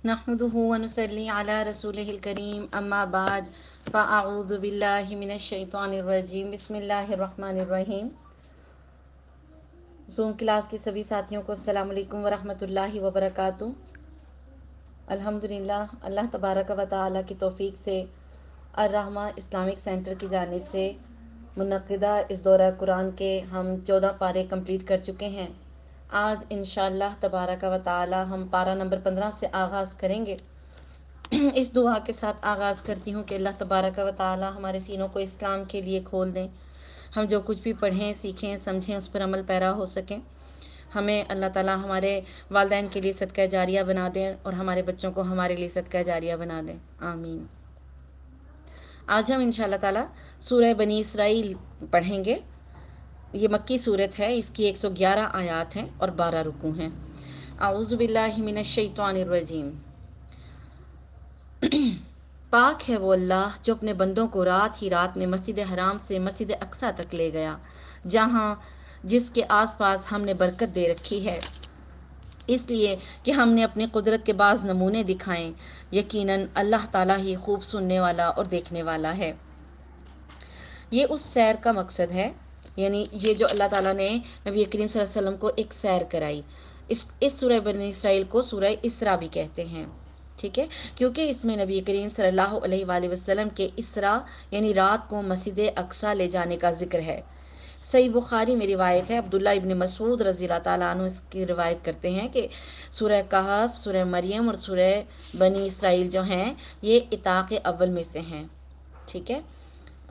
نحمده ونصلي على رسوله الكريم اما بعد فاعوذ بالله من الشیطان الرجیم بسم اللہ الرحمن الرحیم۔ زوم کلاس کے سبھی ساتھیوں کو السلام علیکم ورحمۃ اللہ وبرکاتہ۔ الحمدللہ اللہ تبارک و تعالی کی توفیق سے الرحمہ اسلامک سینٹر کی جانب سے منعقدہ اس دورہ قرآن کے ہم 14 پارے کمپلیٹ کر چکے ہیں۔ آج انشاءاللہ تبارک و تعالی ہم پارہ نمبر 15 سے آغاز کریں گے۔ اس دعا کے ساتھ آغاز کرتی ہوں کہ اللہ تبارک و تعالی ہمارے سینوں کو اسلام کے لیے کھول دیں، ہم جو کچھ بھی پڑھیں سیکھیں سمجھیں اس پر عمل پیرا ہو سکیں۔ ہمیں اللہ تعالی ہمارے والدین کے لیے صدقہ جاریہ بنا دیں اور ہمارے بچوں کو ہمارے لیے صدقہ جاریہ بنا دیں، آمین۔ آج ہم انشاءاللہ تعالی سورہ بنی اسرائیل پڑھیں گے۔ یہ مکی صورت ہے، اس کی 111 آیات ہیں اور 12 رکوع ہیں۔ اعوذ باللہ من الشیطان الرجیم۔ پاک ہے وہ اللہ جو اپنے بندوں کو رات ہی رات میں مسجد حرام سے مسجد اقصی تک لے گیا، جس کے آس پاس ہم نے برکت دے رکھی ہے، اس لیے کہ ہم نے اپنی قدرت کے بعض نمونے دکھائیں۔ یقیناً اللہ تعالیٰ ہی خوب سننے والا اور دیکھنے والا ہے۔ یہ اس سیر کا مقصد ہے، یعنی یہ جو اللہ تعالیٰ نے نبی کریم صلی اللہ علیہ وسلم کو ایک سیر کرائی۔ اس سورہ بنی اسرائیل کو سورہ اسراء بھی کہتے ہیں، ٹھیک ہے، کیونکہ اس میں نبی کریم صلی اللہ علیہ وآلہ وسلم کے اسراء یعنی رات کو مسجد اقصی لے جانے کا ذکر ہے۔ صحیح بخاری میں روایت ہے، عبداللہ ابن مسعود رضی اللہ تعالیٰ عنہ اس کی روایت کرتے ہیں کہ سورہ کہف، سورہ مریم اور سورہ بنی اسرائیل جو ہیں یہ عتاق اول میں سے ہیں، ٹھیک ہے،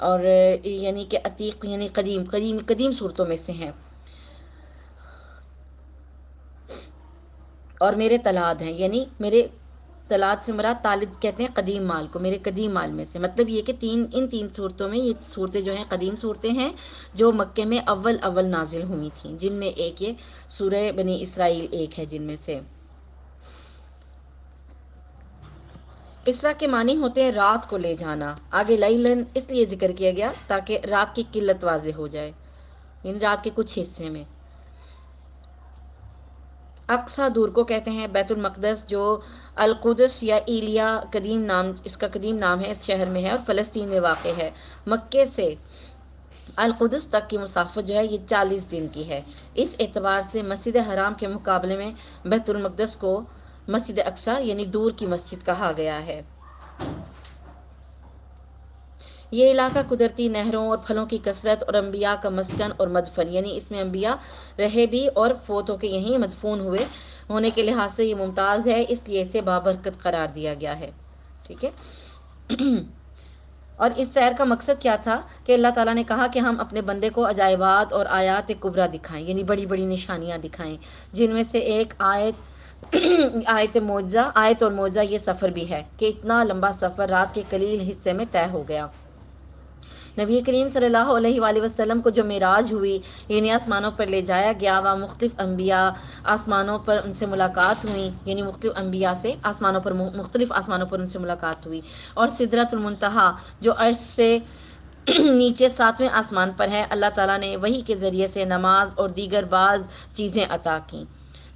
اور یعنی کہ عتیق یعنی قدیم صورتوں میں سے ہیں، اور میرے تلاد ہیں، یعنی میرے تلاد سے مراد طالد کہتے ہیں قدیم مال کو، میرے قدیم مال میں سے، مطلب یہ کہ ان تین صورتوں میں، یہ صورتیں جو ہیں قدیم صورتیں ہیں جو مکے میں اول نازل ہوئی تھیں، جن میں ایک یہ سورہ بنی اسرائیل ایک ہے جن میں سے۔ اسراء کے معنی ہوتے ہیں رات کو لے جانا۔ آگے لیلن اس لیے ذکر کیا گیا تاکہ رات کی قلت واضح ہو جائے، یعنی رات کے کچھ حصے میں۔ اقصی دور کو کہتے ہیں بیت المقدس، جو القدس یا ایلیا اس کا قدیم نام ہے، اس شہر میں ہے اور فلسطین میں واقع ہے۔ مکے سے القدس تک کی مسافت جو ہے یہ 40 دن کی ہے۔ اس اعتبار سے مسجد حرام کے مقابلے میں بیت المقدس کو مسجد اقصی یعنی دور کی مسجد کہا گیا ہے۔ یہ علاقہ قدرتی نہروں اور پھلوں کی کثرت اور انبیاء کا مسکن اور مدفن، یعنی اس میں انبیاء رہے بھی اور فوت ہو کے یہیں مدفون ہونے کے لحاظ سے یہ ممتاز ہے، اس لیے اسے بابرکت قرار دیا گیا ہے، ٹھیک ہے۔ اور اس سیر کا مقصد کیا تھا کہ اللہ تعالیٰ نے کہا کہ ہم اپنے بندے کو عجائبات اور آیات کبریٰ دکھائیں، یعنی بڑی بڑی نشانیاں دکھائیں، جن میں سے ایک آیت اور معجزہ یہ سفر بھی ہے کہ اتنا لمبا سفر رات کے قلیل حصے میں طے ہو گیا۔ نبی کریم صلی اللہ علیہ وآلہ وسلم کو جو معراج ہوئی، یعنی آسمانوں پر لے جایا گیا، وہاں مختلف انبیاء آسمانوں پر ان سے ملاقات ہوئی، یعنی مختلف انبیاء سے مختلف آسمانوں پر ان سے ملاقات ہوئی، اور سدرۃ المنتہا جو عرش سے نیچے 7ویں آسمان پر ہے، اللہ تعالیٰ نے وحی کے ذریعے سے نماز اور دیگر بعض چیزیں عطا کیں،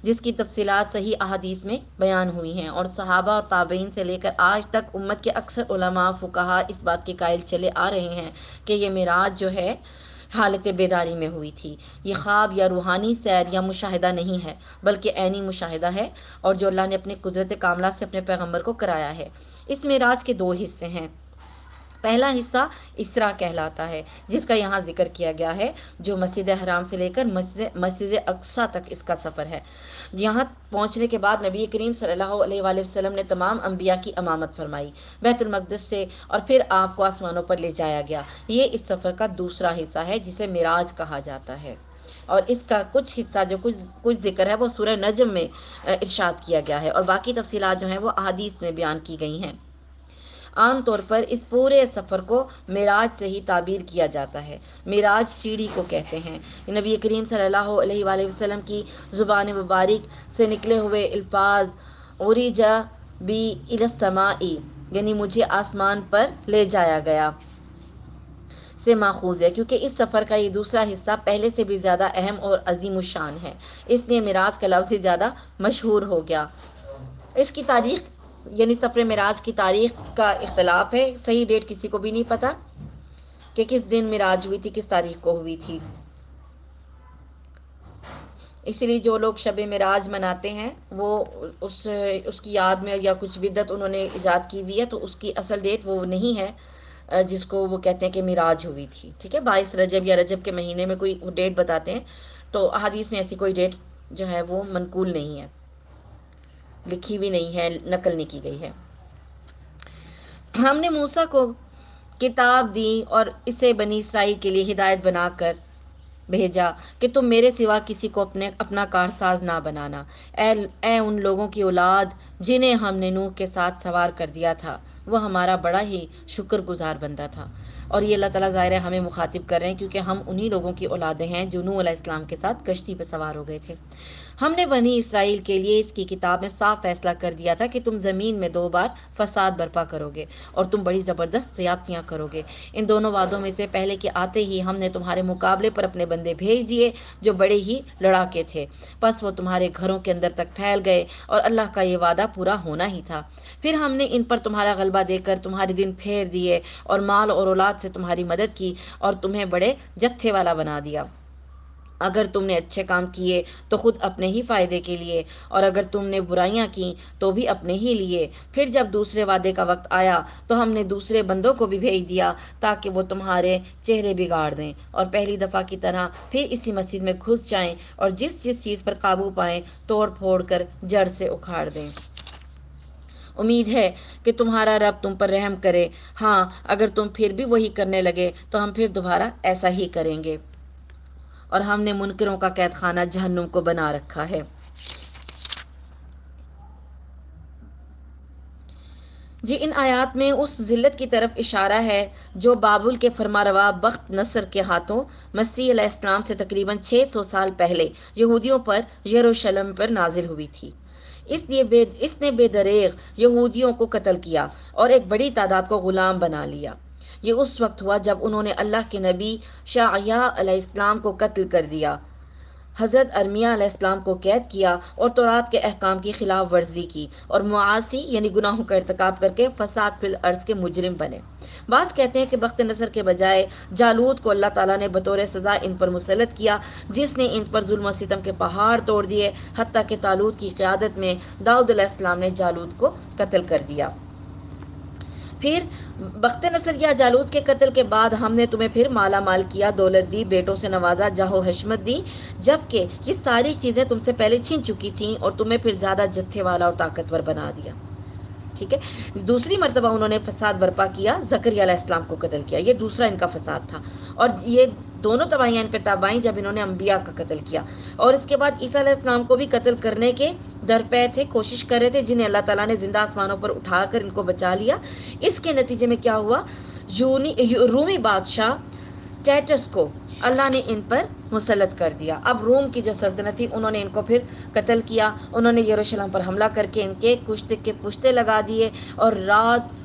جس کی تفصیلات صحیح احادیث میں بیان ہوئی ہیں، اور صحابہ اور تابعین سے لے کر آج تک امت کے اکثر علماء فقہا اس بات کے قائل چلے آ رہے ہیں کہ یہ معراج جو ہے حالت بیداری میں ہوئی تھی۔ یہ خواب یا روحانی سیر یا مشاہدہ نہیں ہے، بلکہ عینی مشاہدہ ہے، اور جو اللہ نے اپنی قدرت کاملہ سے اپنے پیغمبر کو کرایا ہے۔ اس معراج کے 2 حصے ہیں۔ پہلا حصہ اسراء کہلاتا ہے، جس کا یہاں ذکر کیا گیا ہے، جو مسجد حرام سے لے کر مسجد اقصی تک اس کا سفر ہے۔ یہاں پہنچنے کے بعد نبی کریم صلی اللہ علیہ وآلہ وسلم نے تمام انبیاء کی امامت فرمائی بیت المقدس سے، اور پھر آپ کو آسمانوں پر لے جایا گیا۔ یہ اس سفر کا دوسرا حصہ ہے جسے معراج کہا جاتا ہے، اور اس کا کچھ حصہ جو کچھ ذکر ہے وہ سورہ نجم میں ارشاد کیا گیا ہے، اور باقی تفصیلات جو ہیں وہ احادیث میں بیان کی گئی ہیں۔ عام طور پر اس پورے سفر کو معراج سے ہی تعبیر کیا جاتا ہے۔ معراج سیڑھی کو کہتے ہیں۔ نبی کریم صلی اللہ علیہ وآلہ وسلم کی زبان مبارک سے نکلے ہوئے الفاظ عُرِجَ بی الی السماء یعنی مجھے آسمان پر لے جایا گیا سے ماخوذ ہے، کیونکہ اس سفر کا یہ دوسرا حصہ پہلے سے بھی زیادہ اہم اور عظیم الشان ہے، اس لیے معراج کا لفظ زیادہ مشہور ہو گیا۔ اس کی تاریخ یعنی سفر معراج کی تاریخ کا اختلاف ہے، صحیح ڈیٹ کسی کو بھی نہیں پتا کہ کس دن معراج ہوئی تھی، کس تاریخ کو ہوئی تھی۔ اسی لیے جو لوگ شب معراج مناتے ہیں وہ اس کی یاد میں یا کچھ بدعت انہوں نے ایجاد کی ہوئی ہے، تو اس کی اصل ڈیٹ وہ نہیں ہے جس کو وہ کہتے ہیں کہ معراج ہوئی تھی، ٹھیک ہے۔ 22 رجب یا رجب کے مہینے میں کوئی ڈیٹ بتاتے ہیں، تو احادیث میں ایسی کوئی ڈیٹ جو ہے وہ منقول نہیں ہے، لکھی بھی نہیں ہے، نقل نہیں کی گئی ہے۔ ہم نے موسیٰ کو کتاب دی اور اسے بنی اسرائیل کے لیے ہدایت بنا کر بھیجا کہ تم میرے سوا کسی کو اپنا کارساز نہ بنانا۔ اے ان لوگوں کی اولاد جنہیں ہم نے نوح کے ساتھ سوار کر دیا تھا، وہ ہمارا بڑا ہی شکر گزار بندہ تھا۔ اور یہ اللہ تعالیٰ ظاہر ہے ہمیں مخاطب کر رہے ہیں، کیونکہ ہم انہی لوگوں کی اولادیں ہیں جو نوح علیہ السلام کے ساتھ کشتی پہ سوار ہو گئے تھے۔ ہم نے بنی اسرائیل کے لیے اس کی کتاب میں صاف فیصلہ کر دیا تھا کہ تم زمین میں 2 بار فساد برپا کرو گے اور تم بڑی زبردست زیادتیاں کرو گے۔ ان دونوں وعدوں میں سے پہلے کے آتے ہی ہم نے تمہارے مقابلے پر اپنے بندے بھیج دیے جو بڑے ہی لڑاکے تھے، بس وہ تمہارے گھروں کے اندر تک پھیل گئے اور اللہ کا یہ وعدہ پورا ہونا ہی تھا۔ پھر ہم نے ان پر تمہارا غلبہ دے کر تمہارے دن پھیر دیے اور مال اور اولاد سے تمہاری مدد کی اور تمہیں بڑے جتھے والا بنا دیا۔ اگر تم نے اچھے کام کیے تو خود اپنے ہی فائدے کے لیے، اور اگر تم نے برائیاں کی تو بھی اپنے ہی لیے۔ پھر جب دوسرے وعدے کا وقت آیا تو ہم نے دوسرے بندوں کو بھی بھیج دیا تاکہ وہ تمہارے چہرے بگاڑ دیں اور پہلی دفعہ کی طرح پھر اسی مسجد میں گھس جائیں اور جس جس چیز پر قابو پائیں توڑ پھوڑ کر جڑ سے اکھاڑ دیں۔ امید ہے کہ تمہارا رب تم پر رحم کرے، ہاں اگر تم پھر بھی وہی کرنے لگے تو ہم پھر دوبارہ ایسا ہی کریں گے، اور ہم نے منکروں کا قید خانہ جہنم کو بنا رکھا ہے۔ جی ان آیات میں اس ذلت کی طرف اشارہ ہے جو بابل کے فرمانروا بخت نصر کے ہاتھوں مسیح علیہ السلام سے تقریباً 600 سال پہلے یہودیوں پر یروشلم پر نازل ہوئی تھی۔ اس نے بے دریغ یہودیوں کو قتل کیا اور ایک بڑی تعداد کو غلام بنا لیا۔ یہ اس وقت ہوا جب انہوں نے اللہ کے نبی شعیاہ علیہ السلام کو قتل کر دیا، حضرت ارمیہ علیہ السلام کو قید کیا اور تورات کے احکام کی خلاف ورزی کی اور معاصی یعنی گناہوں کا ارتکاب کر کے فساد فی الارض کے مجرم بنے۔ بعض کہتے ہیں کہ بخت نصر کے بجائے جالوت کو اللہ تعالیٰ نے بطور سزا ان پر مسلط کیا، جس نے ان پر ظلم و ستم کے پہاڑ توڑ دیے، حتیٰ کہ طالوت کی قیادت میں داؤد علیہ السلام نے جالوت کو قتل کر دیا۔ پھر بخت نصر یا جالوت کے قتل کے بعد ہم نے تمہیں پھر مالا مال کیا، دولت دی، بیٹوں سے نوازا، جاہ و حشمت دی، جبکہ یہ ساری چیزیں تم سے پہلے چھن چکی تھیں، اور تمہیں پھر زیادہ جتھے والا اور طاقتور بنا دیا۔ ٹھیک ہے، دوسری مرتبہ انہوں نے فساد برپا کیا، زکریا علیہ السلام کو قتل کیا، یہ دوسرا ان کا فساد تھا، اور یہ دونوں تباہیاں ان پہ تاب آئیں جب انہوں نے انبیاء کا قتل کیا، اور اس کے بعد عیسیٰ علیہ السلام کو بھی قتل کرنے کے درپے تھے، کوشش کر رہے تھے، جنہیں اللہ تعالیٰ نے زندہ آسمانوں پر اٹھا کر ان کو بچا لیا۔ اس کے نتیجے میں کیا ہوا، رومی بادشاہ ٹیٹس کو اللہ نے ان پر مسلط کر دیا۔ اب روم کی جو سلطنت تھی انہوں نے ان کو پھر قتل کیا، انہوں نے یروشلم پر حملہ کر کے ان کے کشتے کے پشتے لگا دیے اور رات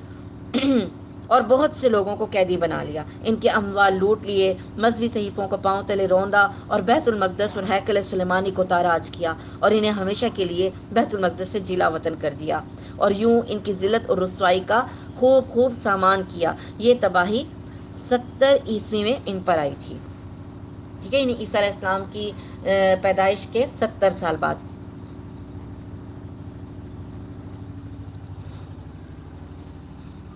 اور بہت سے لوگوں کو قیدی بنا لیا، ان کے اموال لوٹ لیے، مذہبی صحیفوں کو پاؤں تلے روندا اور بیت المقدس اور ہیکل سلیمانی کو تاراج کیا، اور انہیں ہمیشہ کے لیے بیت المقدس سے جلا وطن کر دیا، اور یوں ان کی ذلت اور رسوائی کا خوب سامان کیا۔ یہ تباہی 70 عیسوی میں ان پر آئی تھی، ٹھیک ہے، یعنی عیسیٰ علیہ السلام کی پیدائش کے 70 سال بعد۔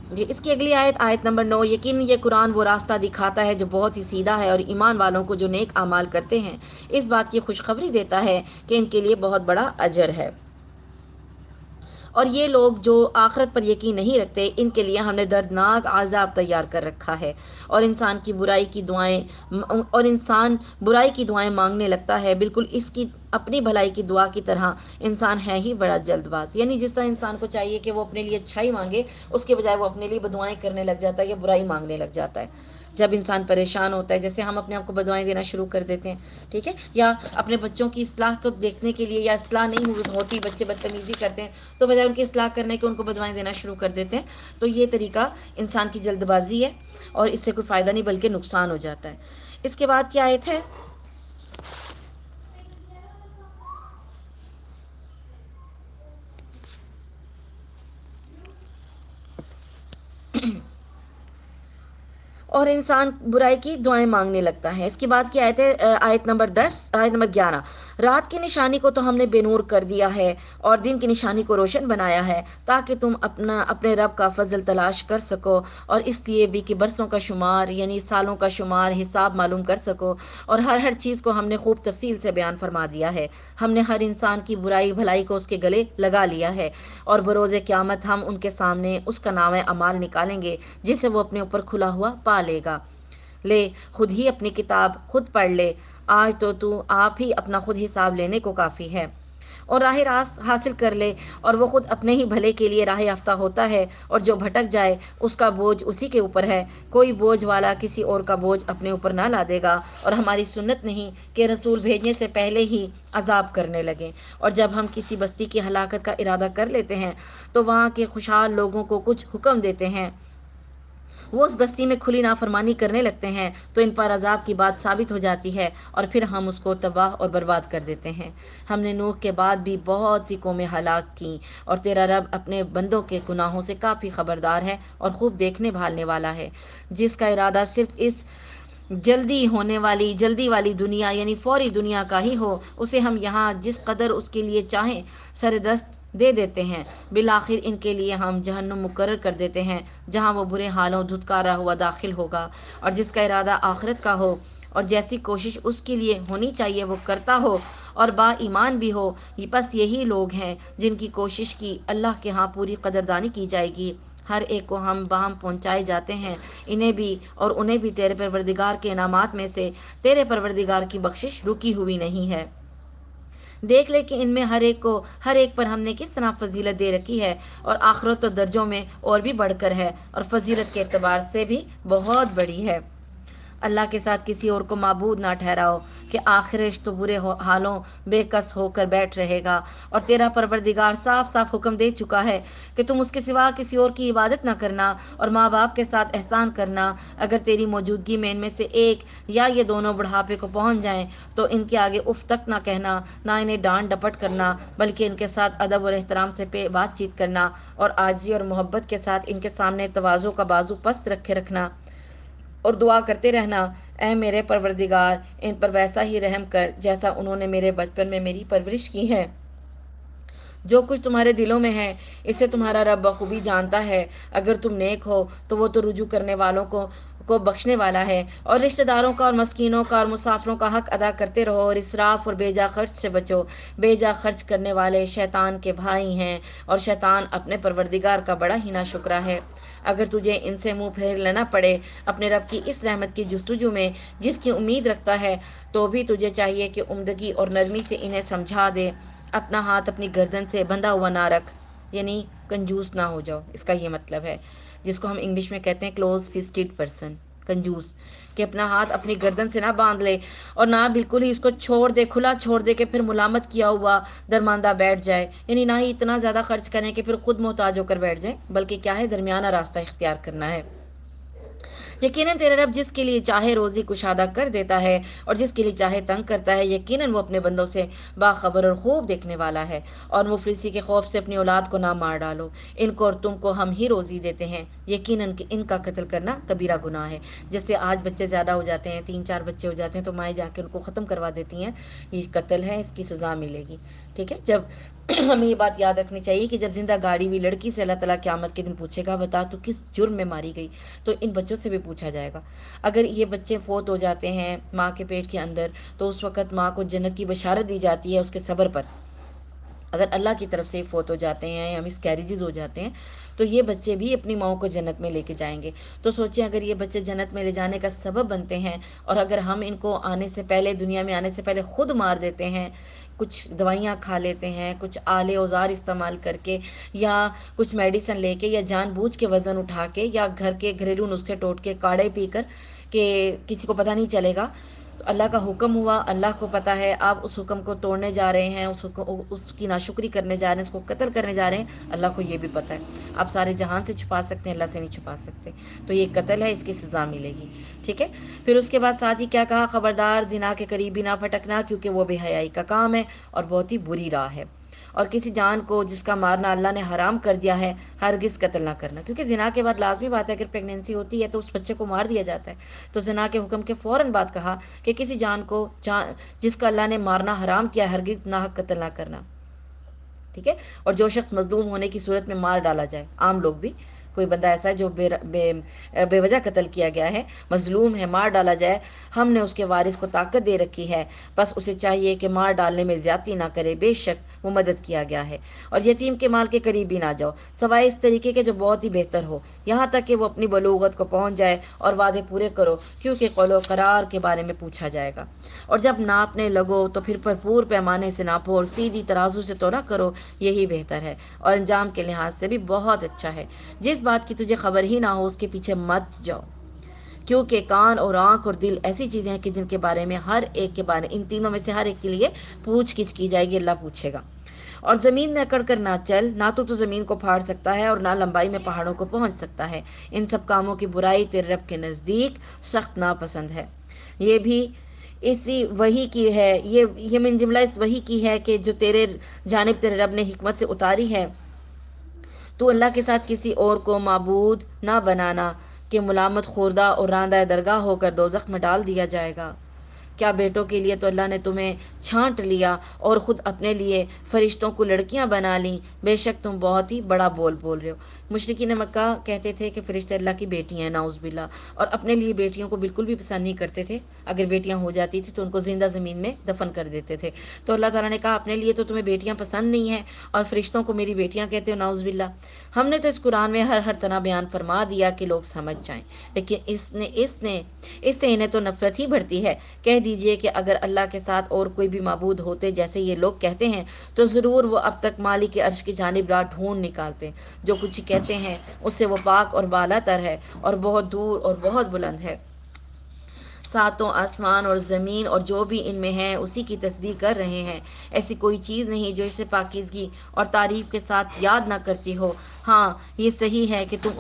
جی اس کی اگلی آیت، آیت نمبر 9، یقین یہ قرآن وہ راستہ دکھاتا ہے جو بہت ہی سیدھا ہے، اور ایمان والوں کو جو نیک اعمال کرتے ہیں اس بات کی خوشخبری دیتا ہے کہ ان کے لیے بہت بڑا اجر ہے۔ اور یہ لوگ جو آخرت پر یقین نہیں رکھتے ان کے لیے ہم نے دردناک عذاب تیار کر رکھا ہے، اور انسان برائی کی دعائیں مانگنے لگتا ہے، بالکل اس کی اپنی بھلائی کی دعا کی طرح انسان ہے ہی بڑا جلد باز۔ یعنی جس طرح انسان کو چاہیے کہ وہ اپنے لیے اچھائی مانگے، اس کے بجائے وہ اپنے لیے بدعائیں کرنے لگ جاتا ہے یا برائی مانگنے لگ جاتا ہے۔ جب انسان پریشان ہوتا ہے، جیسے ہم اپنے آپ کو بدوائیں دینا شروع کر دیتے ہیں، ٹھیک ہے، یا اپنے بچوں کی اصلاح کو دیکھنے کے لیے، یا اصلاح نہیں ہوتی، بچے بدتمیزی کرتے ہیں تو بجائے ان کی اصلاح کرنے کے ان کو بدوائیں دینا شروع کر دیتے ہیں، تو یہ طریقہ انسان کی جلد بازی ہے اور اس سے کوئی فائدہ نہیں بلکہ نقصان ہو جاتا ہے۔ اس کے بعد کیا آیت ہے، اور انسان برائی کی دعائیں مانگنے لگتا ہے۔ اس کے بعد کی آیت ہے آیت نمبر 10، آیت نمبر 11، رات کی نشانی کو تو ہم نے بے نور کر دیا ہے اور دن کی نشانی کو روشن بنایا ہے تاکہ تم اپنے رب کا فضل تلاش کر سکو، اور اس لیے بھی کہ برسوں کا شمار یعنی سالوں کا شمار حساب معلوم کر سکو، اور ہر چیز کو ہم نے خوب تفصیل سے بیان فرما دیا ہے۔ ہم نے ہر انسان کی برائی بھلائی کو اس کے گلے لگا لیا ہے، اور بروز قیامت ہم ان کے سامنے اس کا نام اعمال نکالیں گے جسے وہ اپنے اوپر کھلا ہوا پا لے گا۔ لے خود ہی اپنی کتاب خود پڑھ لے، آج تو آپ ہی اپنا خود حساب لینے کو کافی ہے، اور راہ راست حاصل کر لے، اور وہ خود اپنے ہی بھلے کے لیے راہ یافتہ ہوتا ہے، اور جو بھٹک جائے اس کا بوجھ اسی کے اوپر ہے، کوئی بوجھ والا کسی اور کا بوجھ اپنے اوپر نہ لا دے گا، اور ہماری سنت نہیں کہ رسول بھیجنے سے پہلے ہی عذاب کرنے لگیں، اور جب ہم کسی بستی کی ہلاکت کا ارادہ کر لیتے ہیں تو وہاں کے خوشحال لوگوں کو کچھ حکم دیتے ہیں، وہ اس بستی میں کھلی نافرمانی کرنے لگتے ہیں تو ان پر عذاب کی بات ثابت ہو جاتی ہے، اور پھر ہم اس کو تباہ اور برباد کر دیتے ہیں۔ ہم نے نوح کے بعد بھی بہت سی قومیں ہلاک کیں، اور تیرا رب اپنے بندوں کے گناہوں سے کافی خبردار ہے اور خوب دیکھنے بھالنے والا ہے۔ جس کا ارادہ صرف اس جلدی والی دنیا یعنی فوری دنیا کا ہی ہو، اسے ہم یہاں جس قدر اس کے لیے چاہیں سر دست دے دیتے ہیں، بالآخر ان کے لیے ہم جہنم مقرر کر دیتے ہیں جہاں وہ برے حالوں دھتکارا ہوا داخل ہوگا۔ اور جس کا ارادہ آخرت کا ہو اور جیسی کوشش اس کے لیے ہونی چاہیے وہ کرتا ہو اور با ایمان بھی ہو، بس یہی لوگ ہیں جن کی کوشش کی اللہ کے ہاں پوری قدردانی کی جائے گی۔ ہر ایک کو ہم باہم پہنچائے جاتے ہیں، انہیں بھی اور انہیں بھی تیرے پروردگار کے انعامات میں سے تیرے پروردگار کی بخشش رکی ہوئی نہیں ہے۔ دیکھ لے کہ ان میں ہر ایک پر ہم نے کس طرح فضیلت دے رکھی ہے، اور آخرت و درجوں میں اور بھی بڑھ کر ہے، اور فضیلت کے اعتبار سے بھی بہت بڑی ہے۔ اللہ کے ساتھ کسی اور کو معبود نہ ٹھہراؤ کہ آخرش تو برے حالوں بے کس ہو کر بیٹھ رہے گا، اور تیرا پروردگار صاف صاف حکم دے چکا ہے کہ تم اس کے سوا کسی اور کی عبادت نہ کرنا، اور ماں باپ کے ساتھ احسان کرنا۔ اگر تیری موجودگی میں ان میں سے ایک یا یہ دونوں بڑھاپے کو پہنچ جائیں تو ان کے آگے اف تک نہ کہنا، نہ انہیں ڈانٹ ڈپٹ کرنا، بلکہ ان کے ساتھ ادب اور احترام سے بات چیت کرنا، اور عاجزی اور محبت کے ساتھ ان کے سامنے تواضع کا بازو پست رکھے رکھنا، اور دعا کرتے رہنا، اے میرے پروردگار ان پر ویسا ہی رحم کر جیسا انہوں نے میرے بچپن میں میری پرورش کی ہے۔ جو کچھ تمہارے دلوں میں ہے اسے تمہارا رب بخوبی جانتا ہے۔ اگر تم نیک ہو تو وہ تو رجوع کرنے والوں کو بخشنے والا ہے، اور رشتہ داروں کا اور مسکینوں کا اور مسافروں کا حق ادا کرتے رہو، اور اسراف اور بے جا خرچ سے بچو۔ بے جا خرچ کرنے والے شیطان کے بھائی ہیں، اور شیطان اپنے پروردگار کا بڑا ہی ناشکرا ہے۔ اگر تجھے ان سے منہ پھیر لینا پڑے اپنے رب کی اس رحمت کی جستجو میں جس کی امید رکھتا ہے، تو بھی تجھے چاہیے کہ عمدگی اور نرمی سے انہیں سمجھا دے۔ اپنا ہاتھ اپنی گردن سے بندھا ہوا نہ رکھ، یعنی کنجوس نہ ہو جاؤ، اس کا یہ مطلب ہے، جس کو ہم انگلش میں کہتے ہیں کلوز فسٹڈ پرسن، کنجوس، کہ اپنا ہاتھ اپنی گردن سے نہ باندھ لے اور نہ بالکل ہی اس کو چھوڑ دے، کھلا چھوڑ دے کہ پھر ملامت کیا ہوا درماندہ بیٹھ جائے، یعنی نہ ہی اتنا زیادہ خرچ کریں کہ پھر خود محتاج ہو کر بیٹھ جائے، بلکہ کیا ہے، درمیانہ راستہ اختیار کرنا ہے۔ یقیناً تیرا رب جس کے لیے چاہے روزی کشادہ کر دیتا ہے اور جس کے لیے چاہے تنگ کرتا ہے، یقیناً وہ اپنے بندوں سے باخبر اور خوب دیکھنے والا ہے۔ اور مفلسی کے خوف سے اپنی اولاد کو نہ مار ڈالو، ان کو اور تم کو ہم ہی روزی دیتے ہیں، یقیناً کہ ان کا قتل کرنا کبیرہ گناہ ہے۔ جیسے آج بچے زیادہ ہو جاتے ہیں، 3 4 بچے ہو جاتے ہیں تو مائیں جا کے ان کو ختم کروا دیتی ہیں، یہ قتل ہے، اس کی سزا ملے گی، ٹھیک ہے۔ جب ہمیں یہ بات یاد رکھنی چاہیے کہ جب زندہ گاڑی ہوئی لڑکی سے اللہ تعالیٰ قیامت کے دن پوچھے گا بتا تو کس جرم میں ماری گئی، تو ان بچوں سے بھی پوچھا جائے گا۔ اگر یہ بچے فوت ہو جاتے ہیں ماں کے پیٹ کے اندر تو اس وقت ماں کو جنت کی بشارت دی جاتی ہے اس کے صبر پر۔ اگر اللہ کی طرف سے فوت ہو جاتے ہیں یا مس کیریجز ہو جاتے ہیں تو یہ بچے بھی اپنی ماؤں کو جنت میں لے کے جائیں گے۔ تو سوچیں اگر یہ بچے جنت میں لے جانے کا سبب بنتے ہیں، اور اگر ہم ان کو آنے سے پہلے، دنیا میں آنے سے پہلے خود مار دیتے ہیں، کچھ دوائیاں کھا لیتے ہیں، کچھ آلے اوزار استعمال کر کے، یا کچھ میڈیسن لے کے، یا جان بوجھ کے وزن اٹھا کے، یا گھر کے گھریلو نسخے ٹوٹ کے، کاڑھے پی کر کہ کسی کو پتہ نہیں چلے گا، تو اللہ کا حکم ہوا، اللہ کو پتہ ہے، آپ اس حکم کو توڑنے جا رہے ہیں، اس کی ناشکری کرنے جا رہے ہیں، اس کو قتل کرنے جا رہے ہیں، اللہ کو یہ بھی پتہ ہے۔ آپ سارے جہان سے چھپا سکتے ہیں، اللہ سے نہیں چھپا سکتے، تو یہ قتل ہے، اس کی سزا ملے گی، ٹھیک ہے۔ پھر اس کے بعد ساتھ ہی کیا کہا، خبردار زنا کے قریب بھی نہ پھٹکنا کیونکہ وہ بے حیائی کا کام ہے اور بہت ہی بری راہ ہے۔ اور کسی جان کو جس کا مارنا اللہ نے حرام کر دیا ہے ہرگز قتل نہ کرنا، کیونکہ زنا کے بعد لازمی بات ہے اگر پریگنینسی ہوتی ہے تو اس بچے کو مار دیا جاتا ہے، تو زنا کے حکم کے فوراً بعد کہا کہ کسی جان کو جس کا اللہ نے مارنا حرام کیا ہرگز ناحق قتل نہ کرنا، ٹھیک ہے؟ اور جو شخص مظلوم ہونے کی صورت میں مار ڈالا جائے، عام لوگ بھی، کوئی بندہ ایسا ہے جو بے وجہ قتل کیا گیا ہے، مظلوم ہے، مار ڈالا جائے، ہم نے اس کے وارث کو طاقت دے رکھی ہے، بس اسے چاہیے کہ مار ڈالنے میں زیادتی نہ کرے، بے شک وہ مدد کیا گیا ہے، اور یتیم کے مال کے قریب بھی نہ جاؤ سوائے اس طریقے کے جو بہت ہی بہتر ہو، یہاں تک کہ وہ اپنی بلوغت کو پہنچ جائے، اور وعدے پورے کرو کیونکہ قول و قرار کے بارے میں پوچھا جائے گا، اور جب ناپنے لگو تو پھر بھرپور پیمانے سے ناپو اور سیدھی ترازو سے تولہ کرو، یہی بہتر ہے اور انجام کے لحاظ سے بھی بہت اچھا ہے، جس بات کی تجھے خبر ہی نہ ہو اس کے پیچھے مت جاؤ، کیونکہ کان اور آنکھ اور دل ایسی چیزیں ہیں کہ جن کے بارے میں ہر ایک کے بارے ان تینوں میں سے ہر ایک کے لیے پوچھ گچھ کی جائے گی، اللہ پوچھے گا۔ اور زمین میں اکڑ کر نہ چل، نہ تو زمین کو پھاڑ سکتا ہے اور نہ لمبائی میں پہاڑوں کو پہنچ سکتا ہے، ان سب کاموں کی برائی تیرے رب کے نزدیک سخت ناپسند ہے۔ یہ بھی اسی وحی کی ہے، یہ من جملہ اس وحی کی ہے کہ جو تیرے جانب تیرے رب نے حکمت سے اتاری ہے، تو اللہ کے ساتھ کسی اور کو معبود نہ بنانا کہ ملامت خوردہ اور راندہ درگاہ ہو کر دوزخ میں ڈال دیا جائے گا۔ کیا بیٹوں کے لیے تو اللہ نے تمہیں چھانٹ لیا اور خود اپنے لیے فرشتوں کو لڑکیاں بنا لیں، بے شک تم بہت ہی بڑا بول رہے ہو۔ مشرکین مکہ کہتے تھے کہ فرشتے اللہ کی بیٹی ہیں، نعوذ باللہ، اور اپنے لیے بیٹیوں کو بالکل بھی پسند نہیں کرتے تھے، اگر بیٹیاں ہو جاتی تھی تو ان کو زندہ زمین میں دفن کر دیتے تھے، تو اللہ تعالیٰ نے کہا اپنے لیے تو تمہیں بیٹیاں پسند نہیں ہیں اور فرشتوں کو میری بیٹیاں کہتے ہو، نعوذ باللہ۔ ہم نے تو اس قرآن میں ہر طرح بیان فرما دیا کہ لوگ سمجھ جائیں، لیکن اس سے انہیں تو نفرت ہی بڑھتی ہے۔ کہہ دیجئے کہ اگر اللہ کے ساتھ اور کوئی بھی معبود ہوتے جیسے یہ لوگ کہتے ہیں تو ضرور وہ اب تک مالک عرش کی جانب راہ ڈھونڈ نکالتے، جو کچھ کہتے ہیں اس سے وہ پاک اور بالا تر ہے اور بہت دور اور بہت بلند ہے۔ ساتوں آسمان اور زمین اور جو بھی ان میں ہیں اسی کی تسبیح کر رہے ہیں، ایسی کوئی چیز نہیں جو اسے پاکیزگی اور تعریف کے ساتھ یاد نہ کرتی ہو۔ ہاں یہ صحیح ہے کہ تمہیں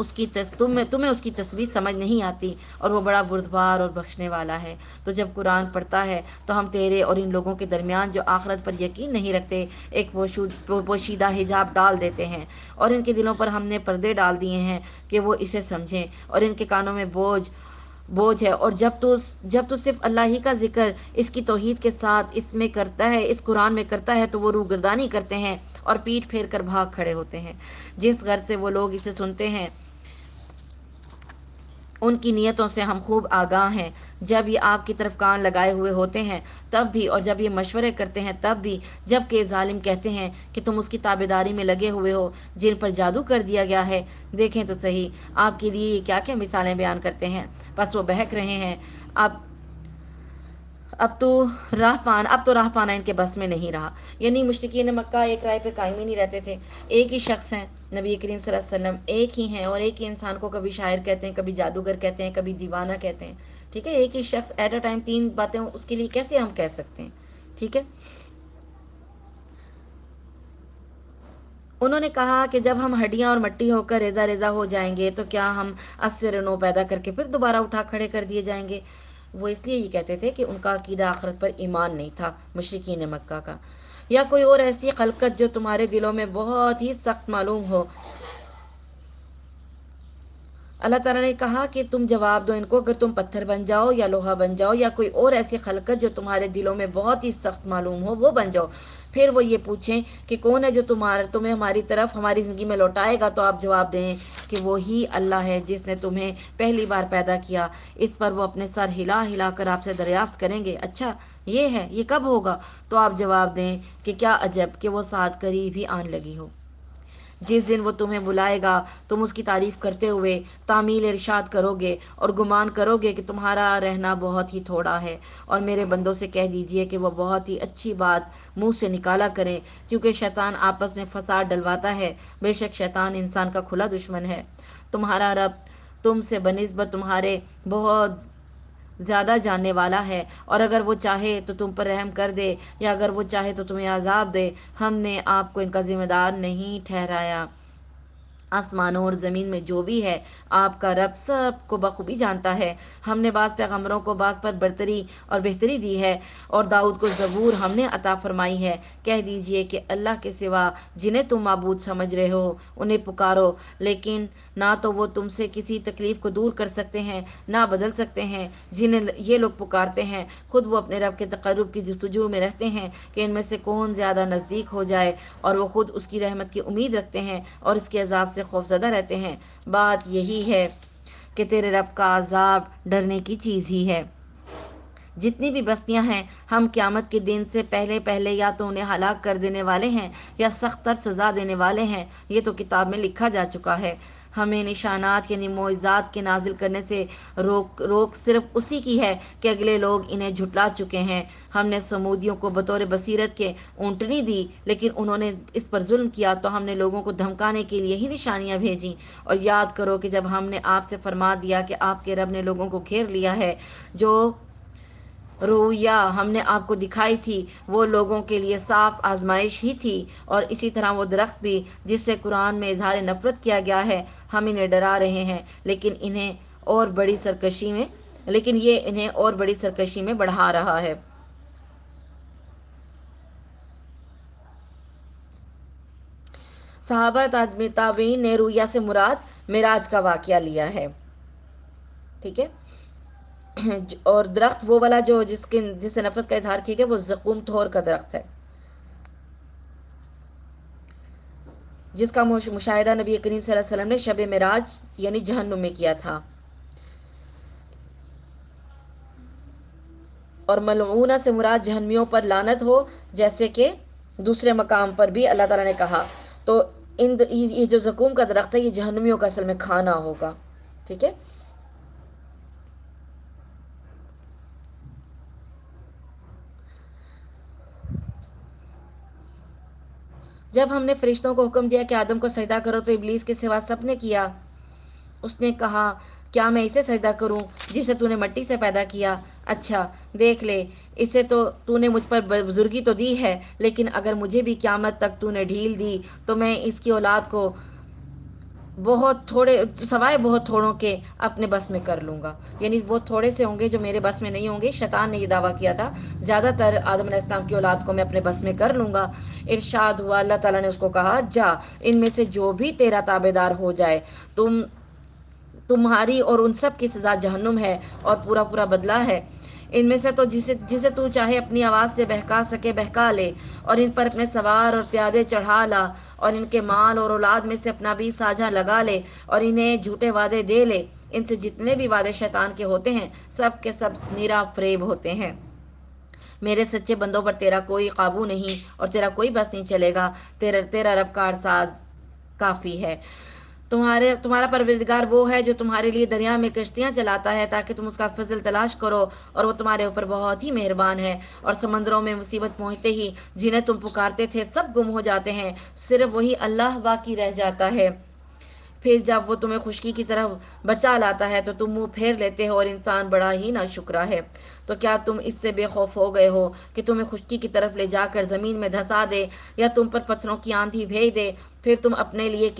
اس کی تسبیح سمجھ نہیں آتی، اور وہ بڑا بردبار اور بخشنے والا ہے۔ تو جب قرآن پڑھتا ہے تو ہم تیرے اور ان لوگوں کے درمیان جو آخرت پر یقین نہیں رکھتے ایک پوشیدہ حجاب ڈال دیتے ہیں، اور ان کے دلوں پر ہم نے پردے ڈال دیے ہیں کہ وہ اسے سمجھیں، اور ان کے کانوں میں بوجھ ہے، اور جب تو صرف اللہ ہی کا ذکر اس کی توحید کے ساتھ اس میں کرتا ہے، اس قرآن میں کرتا ہے، تو وہ روگردانی کرتے ہیں اور پیٹ پھیر کر بھاگ کھڑے ہوتے ہیں۔ جس غرض سے وہ لوگ اسے سنتے ہیں ان کی نیتوں سے ہم خوب آگاہ ہیں، جب یہ آپ کی طرف کان لگائے ہوئے ہوتے ہیں تب بھی، اور جب یہ مشورے کرتے ہیں تب بھی، جب کہ ظالم کہتے ہیں کہ تم اس کی تابعداری میں لگے ہوئے ہو جن پر جادو کر دیا گیا ہے۔ دیکھیں تو صحیح آپ کے لیے یہ کیا کیا مثالیں بیان کرتے ہیں، بس وہ بہک رہے ہیں۔ اب تو راہ پانا ان کے بس میں نہیں رہا، یعنی مشرکین مکہ ایک رائے پہ قائم ہی نہیں رہتے تھے۔ ایک ہی شخص ہیں نبی کریم صلی اللہ علیہ وسلم، ایک ہی ہیں، اور ایک ہی انسان کو کبھی شاعر کہتے ہیں، کبھی جادوگر کہتے ہیں، کبھی دیوانہ کہتے ہیں، ٹھیک ہے؟ ایک ہی شخص ایٹ اے ٹائم تین باتیں اس کے لیے کیسے ہم کہہ سکتے ہیں، ٹھیک ہے؟ انہوں نے کہا کہ جب ہم ہڈیاں اور مٹی ہو کر ریزہ ریزہ ہو جائیں گے تو کیا ہم از سے نو پیدا کر کے پھر دوبارہ اٹھا کھڑے کر دیے جائیں گے؟ وہ اس لیے یہ کہتے تھے کہ ان کا عقیدہ آخرت پر ایمان نہیں تھا، مشرکین مکہ کا۔ یا کوئی اور ایسی خلقت جو تمہارے دلوں میں بہت ہی سخت معلوم ہو، اللہ تعالیٰ نے کہا کہ تم جواب دو ان کو، اگر تم پتھر بن جاؤ یا لوہا بن جاؤ یا کوئی اور ایسی خلقت جو تمہارے دلوں میں بہت ہی سخت معلوم ہو وہ بن جاؤ، پھر وہ یہ پوچھیں کہ کون ہے جو تمہیں ہماری طرف ہماری زندگی میں لوٹائے گا، تو آپ جواب دیں کہ وہی اللہ ہے جس نے تمہیں پہلی بار پیدا کیا۔ اس پر وہ اپنے سر ہلا ہلا کر آپ سے دریافت کریں گے، اچھا یہ ہے، یہ کب ہوگا؟ تو آپ جواب دیں کہ کیا عجب کہ وہ ساتھ قریب ہی آن لگی ہو۔ جس دن وہ تمہیں بلائے گا تم اس کی تعریف کرتے ہوئے تعمیل ارشاد کرو گے اور گمان کرو گے کہ تمہارا رہنا بہت ہی تھوڑا ہے، اور میرے بندوں سے کہہ دیجئے کہ وہ بہت ہی اچھی بات منہ سے نکالا کریں، کیونکہ شیطان آپس میں فساد ڈلواتا ہے، بے شک شیطان انسان کا کھلا دشمن ہے۔ تمہارا رب تم سے بنسبت تمہارے بہت زیادہ جاننے والا ہے، اور اگر وہ چاہے تو تم پر رحم کر دے یا اگر وہ چاہے تو تمہیں عذاب دے، ہم نے آپ کو ان کا ذمہ دار نہیں ٹھہرایا۔ آسمانوں اور زمین میں جو بھی ہے آپ کا رب سب کو بخوبی جانتا ہے۔ ہم نے بعض پیغمبروں کو بعض پر برتری اور بہتری دی ہے، اور داؤد کو زبور ہم نے عطا فرمائی ہے۔ کہہ دیجئے کہ اللہ کے سوا جنہیں تم معبود سمجھ رہے ہو انہیں پکارو، لیکن نہ تو وہ تم سے کسی تکلیف کو دور کر سکتے ہیں نہ بدل سکتے ہیں۔ جنہیں یہ لوگ پکارتے ہیں خود وہ اپنے رب کے تقرب کی جستجو میں رہتے ہیں کہ ان میں سے کون زیادہ نزدیک ہو جائے، اور وہ خود اس کی رحمت کی امید رکھتے ہیں اور اس کے عذاب سے خوفزدہ رہتے ہیں۔ بات یہی ہے کہ تیرے رب کا عذاب ڈرنے کی چیز ہی ہے۔ جتنی بھی بستیاں ہیں ہم قیامت کے دن سے پہلے پہلے یا تو انہیں ہلاک کر دینے والے ہیں یا سخت تر سزا دینے والے ہیں، یہ تو کتاب میں لکھا جا چکا ہے۔ ہمیں نشانات یعنی معجزات کے نازل کرنے سے روک صرف اسی کی ہے کہ اگلے لوگ انہیں جھٹلا چکے ہیں۔ ہم نے سمودیوں کو بطور بصیرت کے اونٹنی دی، لیکن انہوں نے اس پر ظلم کیا تو ہم نے لوگوں کو دھمکانے کے لیے ہی نشانیاں بھیجیں۔ اور یاد کرو کہ جب ہم نے آپ سے فرما دیا کہ آپ کے رب نے لوگوں کو گھیر لیا ہے، جو رویا ہم نے آپ کو دکھائی تھی وہ لوگوں کے لیے صاف آزمائش ہی تھی، اور اسی طرح وہ درخت بھی جس سے قرآن میں اظہار نفرت کیا گیا ہے، ہم انہیں ڈرا رہے ہیں، لیکن یہ انہیں اور بڑی سرکشی میں بڑھا رہا ہے۔ صحابہ تابعین نے رویا سے مراد معراج کا واقعہ لیا ہے، ٹھیک ہے۔ اور درخت وہ والا جو جس سے نفرت کا اظہار کیا گیا وہ زقوم تھور کا درخت ہے، جس کا مشاہدہ نبی کریم صلی اللہ علیہ وسلم نے شب معراج یعنی جہنم میں کیا تھا۔ اور ملعونہ سے مراد جہنمیوں پر لعنت ہو، جیسے کہ دوسرے مقام پر بھی اللہ تعالیٰ نے کہا۔ تو یہ جو زقوم کا درخت ہے یہ جہنمیوں کا اصل میں کھانا ہوگا، ٹھیک ہے۔ جب ہم نے فرشتوں کو حکم دیا کہ آدم کو سجدہ کرو تو ابلیس کے سوا سب نے کیا۔ اس نے کہا کیا میں اسے سجدہ کروں جسے تو نے مٹی سے پیدا کیا؟ اچھا دیکھ لے، اسے تو نے مجھ پر بزرگی تو دی ہے، لیکن اگر مجھے بھی قیامت تک تو نے ڈھیل دی تو میں اس کی اولاد کو سوائے بہت تھوڑوں کے اپنے بس میں کر لوں گا۔ یعنی وہ تھوڑے سے ہوں گے جو میرے بس میں نہیں ہوں گے۔ شیطان نے یہ دعویٰ کیا تھا، زیادہ تر آدم علیہ السلام کی اولاد کو میں اپنے بس میں کر لوں گا۔ ارشاد ہوا، اللہ تعالیٰ نے اس کو کہا جا، ان میں سے جو بھی تیرا تابعدار ہو جائے تمہاری اور ان سب کی سزا جہنم ہے، اور پورا پورا بدلہ ہے۔ ان میں سے تو جسے تو چاہے اپنی آواز سے بہکا سکے بہکا لے، اور ان پر اپنے سوار اور پیادے چڑھا لا، اور ان کے مال اور اولاد میں سے اپنا بھی ساجھا لگا لے، اور انہیں جھوٹے وعدے دے لے۔ ان سے جتنے بھی وعدے شیطان کے ہوتے ہیں سب کے سب نیرا فریب ہوتے ہیں۔ میرے سچے بندوں پر تیرا کوئی قابو نہیں اور تیرا کوئی بس نہیں چلے گا۔ تیرا رب کارساز کافی ہے۔ تمہارا پروردگار وہ ہے جو تمہارے لیے دریا میں کشتیاں چلاتا ہے تاکہ تم اس کا فضل تلاش کرو، اور وہ تمہارے اوپر بہت ہی مہربان ہے۔ اور سمندروں میں مصیبت پہنچتے ہی جنہیں تم پکارتے تھے سب گم ہو جاتے ہیں، صرف وہی اللہ باقی رہ جاتا ہے۔ پھر جب وہ تمہیں خشکی کی طرف بچا لاتا ہے تو تم منہ پھیر لیتے ہو، اور انسان بڑا ہی ناشکرا ہے۔ تو کیا تم اس سے بے خوف ہو گئے ہو کہ تمہیں خشکی کی طرف لے جا کر زمین میں دھسا دے، یا تم پر پتھروں کی آندھی بھیج دے، پھر تم اپنے لیے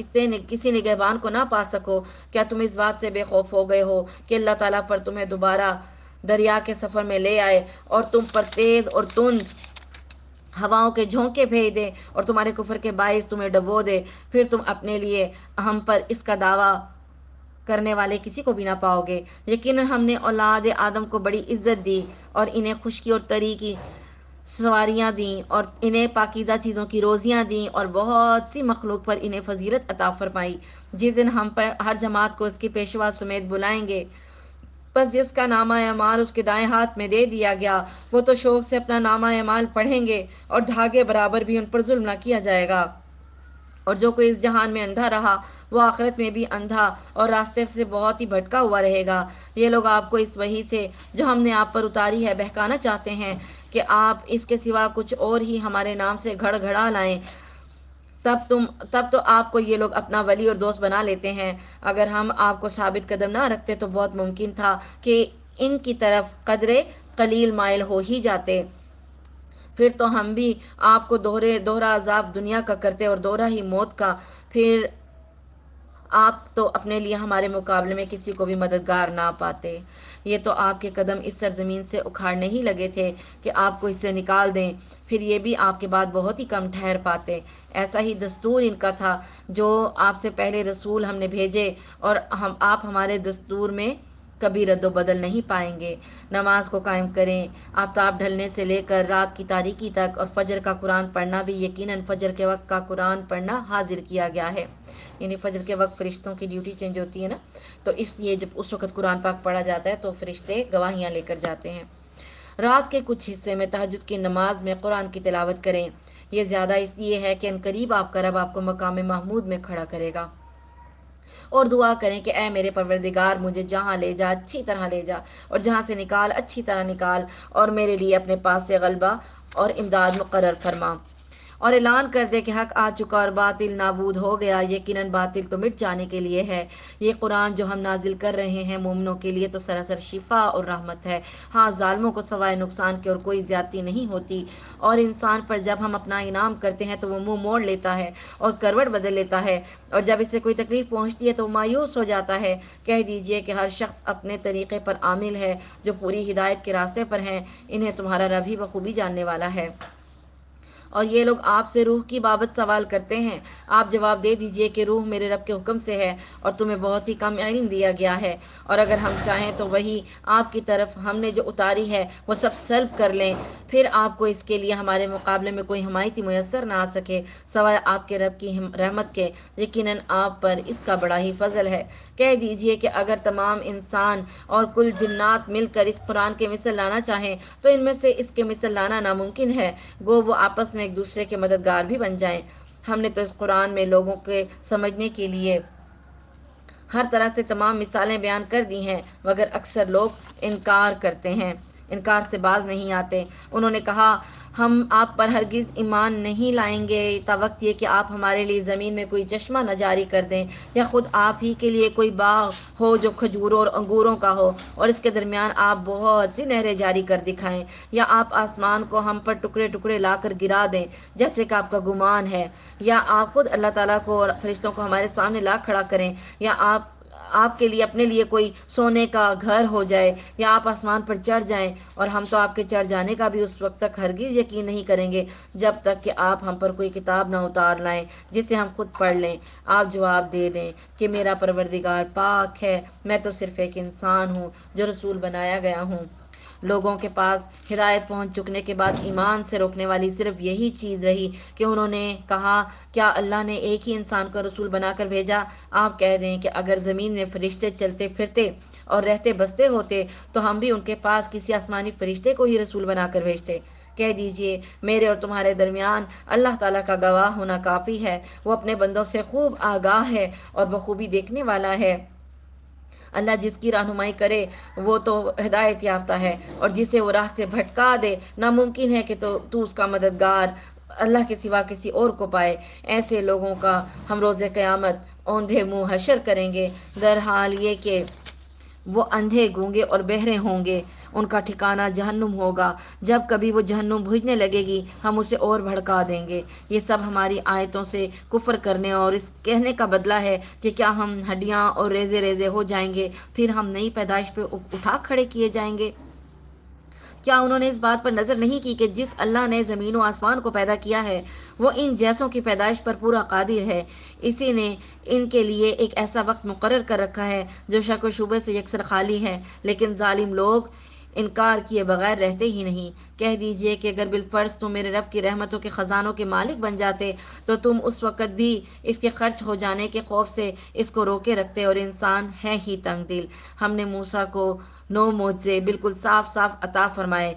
کسی نگہبان کو نہ پا سکو؟ کیا تم اس بات سے بے خوف ہو گئے ہو کہ اللہ تعالیٰ پر تمہیں دوبارہ دریا کے سفر میں لے آئے، اور تم پر تیز اور تند ہواؤں کے جھونکے بھیج دے، اور تمہارے کفر کے باعث تمہیں ڈبو دے؟ پھر تم اپنے لیے ہم پر اس کا دعویٰ کرنے والے کسی کو بھی نہ پاؤ گے۔ یقیناً ہم نے اولاد آدم کو بڑی عزت دی، اور انہیں خشکی اور تری کی سواریاں دیں، اور انہیں پاکیزہ چیزوں کی روزیاں دیں، اور بہت سی مخلوق پر انہیں فضیلت عطا فرمائی۔ جس دن ہم پر ہر جماعت کو اس کی پیشوا سمیت بلائیں گے، بس جس کا نامہ اعمال اس کے دائیں ہاتھ میں دے دیا گیا وہ تو شوق سے اپنا نامہ اعمال پڑھیں گے، اور دھاگے برابر بھی ان پر ظلم نہ کیا جائے گا۔ اور جو کوئی اس جہان میں اندھا رہا وہ آخرت میں بھی اندھا اور راستے سے بہت ہی بھٹکا ہوا رہے گا۔ یہ لوگ آپ کو اس وحی سے جو ہم نے آپ پر اتاری ہے بہکانا چاہتے ہیں کہ آپ اس کے سوا کچھ اور ہی ہمارے نام سے گھڑ گھڑا لائیں۔ تب تو آپ کو یہ لوگ اپنا ولی اور دوست بنا لیتے ہیں۔ اگر ہم آپ کو ثابت قدم نہ رکھتے تو بہت ممکن تھا کہ ان کی طرف قدرے قلیل مائل ہو ہی جاتے، پھر تو ہم بھی آپ کو دوہرا عذاب دنیا کا کرتے اور دوہرا ہی موت کا۔ پھر آپ تو اپنے لیے ہمارے مقابلے میں کسی کو بھی مددگار نہ پاتے۔ یہ تو آپ کے قدم اس سرزمین سے اکھاڑنے ہی لگے تھے کہ آپ کو اس سے نکال دیں، پھر یہ بھی آپ کے بعد بہت ہی کم ٹھہر پاتے۔ ایسا ہی دستور ان کا تھا جو آپ سے پہلے رسول ہم نے بھیجے، اور آپ ہمارے دستور میں کبھی رد و بدل نہیں پائیں گے۔ نماز کو قائم کریں، آفتاب ڈھلنے سے لے کر رات کی تاریکی تک، اور فجر کا قرآن پڑھنا بھی یقیناً فجر کے وقت کا قرآن پڑھنا حاضر کیا گیا ہے۔ یعنی فجر کے وقت فرشتوں کی ڈیوٹی چینج ہوتی ہے نا، تو اس لیے جب اس وقت قرآن پاک پڑھا جاتا ہے تو فرشتے گواہیاں لے کر جاتے ہیں۔ رات کے کچھ حصے میں تہجد کی نماز میں قرآن کی تلاوت کریں۔ یہ زیادہ اس لیے ہے کہ عنقریب آپ کا رب آپ کو مقام محمود میں کھڑا کرے گا، اور دعا کریں کہ اے میرے پروردگار، مجھے جہاں لے جا اچھی طرح لے جا، اور جہاں سے نکال اچھی طرح نکال، اور میرے لیے اپنے پاس سے غلبہ اور امداد مقرر فرما، اور اعلان کر دے کہ حق آ چکا اور باطل نابود ہو گیا، یقیناً باطل تو مٹ جانے کے لیے ہے۔ یہ قرآن جو ہم نازل کر رہے ہیں مومنوں کے لیے تو سراسر شفا اور رحمت ہے۔ ہاں، ظالموں کو سوائے نقصان کے اور کوئی زیادتی نہیں ہوتی، اور انسان پر جب ہم اپنا انعام کرتے ہیں تو وہ منہ موڑ لیتا ہے اور کروٹ بدل لیتا ہے، اور جب اسے کوئی تکلیف پہنچتی ہے تو وہ مایوس ہو جاتا ہے۔ کہہ دیجئے کہ ہر شخص اپنے طریقے پر عامل ہے، جو پوری ہدایت کے راستے پر ہیں، انہیں تمہارا رب ہی بخوبی جاننے والا ہے۔ اور یہ لوگ آپ سے روح کی بابت سوال کرتے ہیں، آپ جواب دے دیجئے کہ روح میرے رب کے حکم سے ہے، اور تمہیں بہت ہی کم علم دیا گیا ہے، اور اگر ہم چاہیں تو وہی آپ کی طرف ہم نے جو اتاری ہے وہ سب سلب کر لیں، پھر آپ کو اس کے لیے ہمارے مقابلے میں کوئی حمایتی میسر نہ آ سکے سوائے آپ کے رب کی رحمت کے، یقیناً آپ پر اس کا بڑا ہی فضل ہے۔ کہہ دیجئے کہ اگر تمام انسان اور کل جنات مل کر اس قرآن کے مثل لانا چاہیں تو ان میں سے اس کے مثل لانا ناممکن ہے، گو وہ آپس میں ایک دوسرے کے مددگار بھی بن جائیں۔ ہم نے تو اس قرآن میں لوگوں کے سمجھنے کے لیے ہر طرح سے تمام مثالیں بیان کر دی ہیں، مگر اکثر لوگ انکار کرتے ہیں، انکار سے باز نہیں آتے۔ انہوں نے کہا، ہم آپ پر ہرگز ایمان نہیں لائیں گے تا وقت یہ کہ آپ ہمارے لیے زمین میں کوئی چشمہ نہ جاری کر دیں، یا خود آپ ہی کے لیے کوئی باغ ہو جو کھجوروں اور انگوروں کا ہو، اور اس کے درمیان آپ بہت سی نہریں جاری کر دکھائیں، یا آپ آسمان کو ہم پر ٹکڑے ٹکڑے لا کر گرا دیں جیسے کہ آپ کا گمان ہے، یا آپ خود اللہ تعالیٰ کو اور فرشتوں کو ہمارے سامنے لا کھڑا کریں، یا آپ کے لیے اپنے لیے کوئی سونے کا گھر ہو جائے، یا آپ آسمان پر چڑھ جائیں، اور ہم تو آپ کے چڑھ جانے کا بھی اس وقت تک ہرگز یقین نہیں کریں گے جب تک کہ آپ ہم پر کوئی کتاب نہ اتار لائیں جسے ہم خود پڑھ لیں۔ آپ جواب دے دیں کہ میرا پروردگار پاک ہے، میں تو صرف ایک انسان ہوں جو رسول بنایا گیا ہوں۔ لوگوں کے پاس ہدایت پہنچ چکنے کے بعد ایمان سے روکنے والی صرف یہی چیز رہی کہ انہوں نے کہا، کیا اللہ نے ایک ہی انسان کو رسول بنا کر بھیجا؟ آپ کہہ دیں کہ اگر زمین میں فرشتے چلتے پھرتے اور رہتے بستے ہوتے تو ہم بھی ان کے پاس کسی آسمانی فرشتے کو ہی رسول بنا کر بھیجتے۔ کہہ دیجئے، میرے اور تمہارے درمیان اللہ تعالیٰ کا گواہ ہونا کافی ہے، وہ اپنے بندوں سے خوب آگاہ ہے اور بخوبی دیکھنے والا ہے۔ اللہ جس کی رہنمائی کرے وہ تو ہدایت یافتہ ہے، اور جسے وہ راہ سے بھٹکا دے ناممکن ہے کہ تو اس کا مددگار اللہ کے سوا کسی اور کو پائے۔ ایسے لوگوں کا ہم روز قیامت اوندھے منہ حشر کریں گے، در حال یہ کہ وہ اندھے گونگے اور بہرے ہوں گے، ان کا ٹھکانہ جہنم ہوگا، جب کبھی وہ جہنم بجھنے لگے گی ہم اسے اور بھڑکا دیں گے۔ یہ سب ہماری آیتوں سے کفر کرنے اور اس کہنے کا بدلہ ہے کہ کیا ہم ہڈیاں اور ریزے ریزے ہو جائیں گے پھر ہم نئی پیدائش پہ اٹھا کھڑے کیے جائیں گے۔ کیا انہوں نے اس بات پر نظر نہیں کی کہ جس اللہ نے زمین و آسمان کو پیدا کیا ہے وہ ان جیسوں کی پیدائش پر پورا قادر ہے، اسی نے ان کے لیے ایک ایسا وقت مقرر کر رکھا ہے جو شک و شبہ سے یکسر خالی ہے، لیکن ظالم لوگ انکار کیے بغیر رہتے ہی نہیں۔ کہہ دیجئے کہ اگر بالفرض تم میرے رب کی رحمتوں کے خزانوں کے مالک بن جاتے تو تم اس وقت بھی اس کے خرچ ہو جانے کے خوف سے اس کو روکے رکھتے، اور انسان ہے ہی تنگ دل۔ ہم نے موسیٰ کو 9 معجزے بالکل صاف صاف عطا فرمائے۔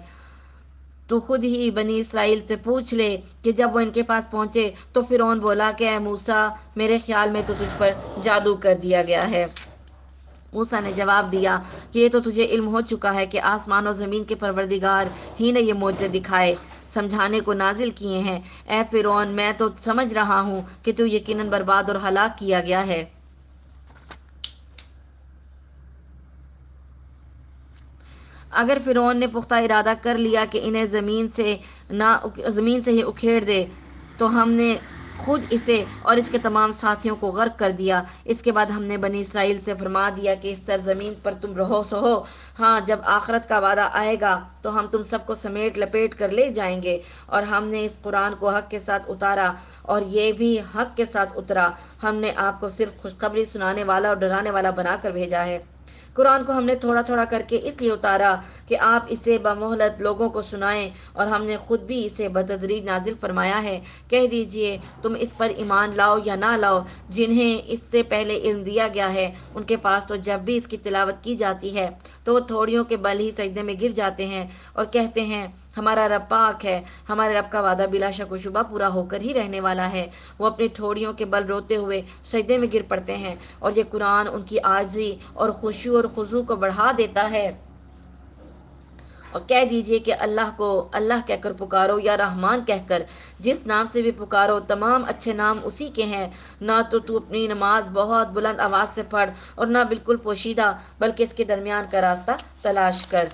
تو خود ہی بنی اسرائیل سے پوچھ لے کہ جب وہ ان کے پاس پہنچے تو فرعون بولا کہ اے موسیٰ، میرے خیال میں تو تجھ پر جادو کر دیا گیا ہے۔ موسیٰ نے جواب دیا کہ یہ تو تجھے علم ہو چکا ہے کہ آسمان و زمین کے پروردگار ہی نے یہ معجزے دکھائے سمجھانے کو نازل کیے ہیں۔ اے فرعون، میں تو سمجھ رہا ہوں کہ تو یقیناً برباد اور ہلاک کیا گیا ہے۔ اگر فرعون نے پختہ ارادہ کر لیا کہ انہیں زمین سے ہی اکھیڑ دے تو ہم نے خود اسے اور اس کے تمام ساتھیوں کو غرق کر دیا۔ اس کے بعد ہم نے بنی اسرائیل سے فرما دیا کہ اس سرزمین پر تم رہو سہو، ہاں جب آخرت کا وعدہ آئے گا تو ہم تم سب کو سمیٹ لپیٹ کر لے جائیں گے۔ اور ہم نے اس قرآن کو حق کے ساتھ اتارا اور یہ بھی حق کے ساتھ اترا۔ ہم نے آپ کو صرف خوشخبری سنانے والا اور ڈرانے والا بنا کر بھیجا ہے۔ قرآن کو ہم نے تھوڑا تھوڑا کر کے اس لیے اتارا کہ آپ اسے بمہلت لوگوں کو سنائیں، اور ہم نے خود بھی اسے بتدریج نازل فرمایا ہے۔ کہہ دیجئے تم اس پر ایمان لاؤ یا نہ لاؤ، جنہیں اس سے پہلے علم دیا گیا ہے ان کے پاس تو جب بھی اس کی تلاوت کی جاتی ہے تو وہ تھوڑیوں کے بل ہی سجدے میں گر جاتے ہیں اور کہتے ہیں ہمارا رب پاک ہے، ہمارے رب کا وعدہ بلا شک و شبہ پورا ہو کر ہی رہنے والا ہے۔ وہ اپنی ٹھوڑیوں کے بل روتے ہوئے سجدے میں گر پڑتے ہیں، اور یہ قرآن ان کی عاجزی اور خشوع اور خضوع کو بڑھا دیتا ہے۔ اور کہہ دیجئے کہ اللہ کو اللہ کہہ کر پکارو یا رحمان کہہ کر، جس نام سے بھی پکارو تمام اچھے نام اسی کے ہیں۔ نہ تو اپنی نماز بہت بلند آواز سے پڑھ اور نہ بالکل پوشیدہ، بلکہ اس کے درمیان کا راستہ تلاش کر۔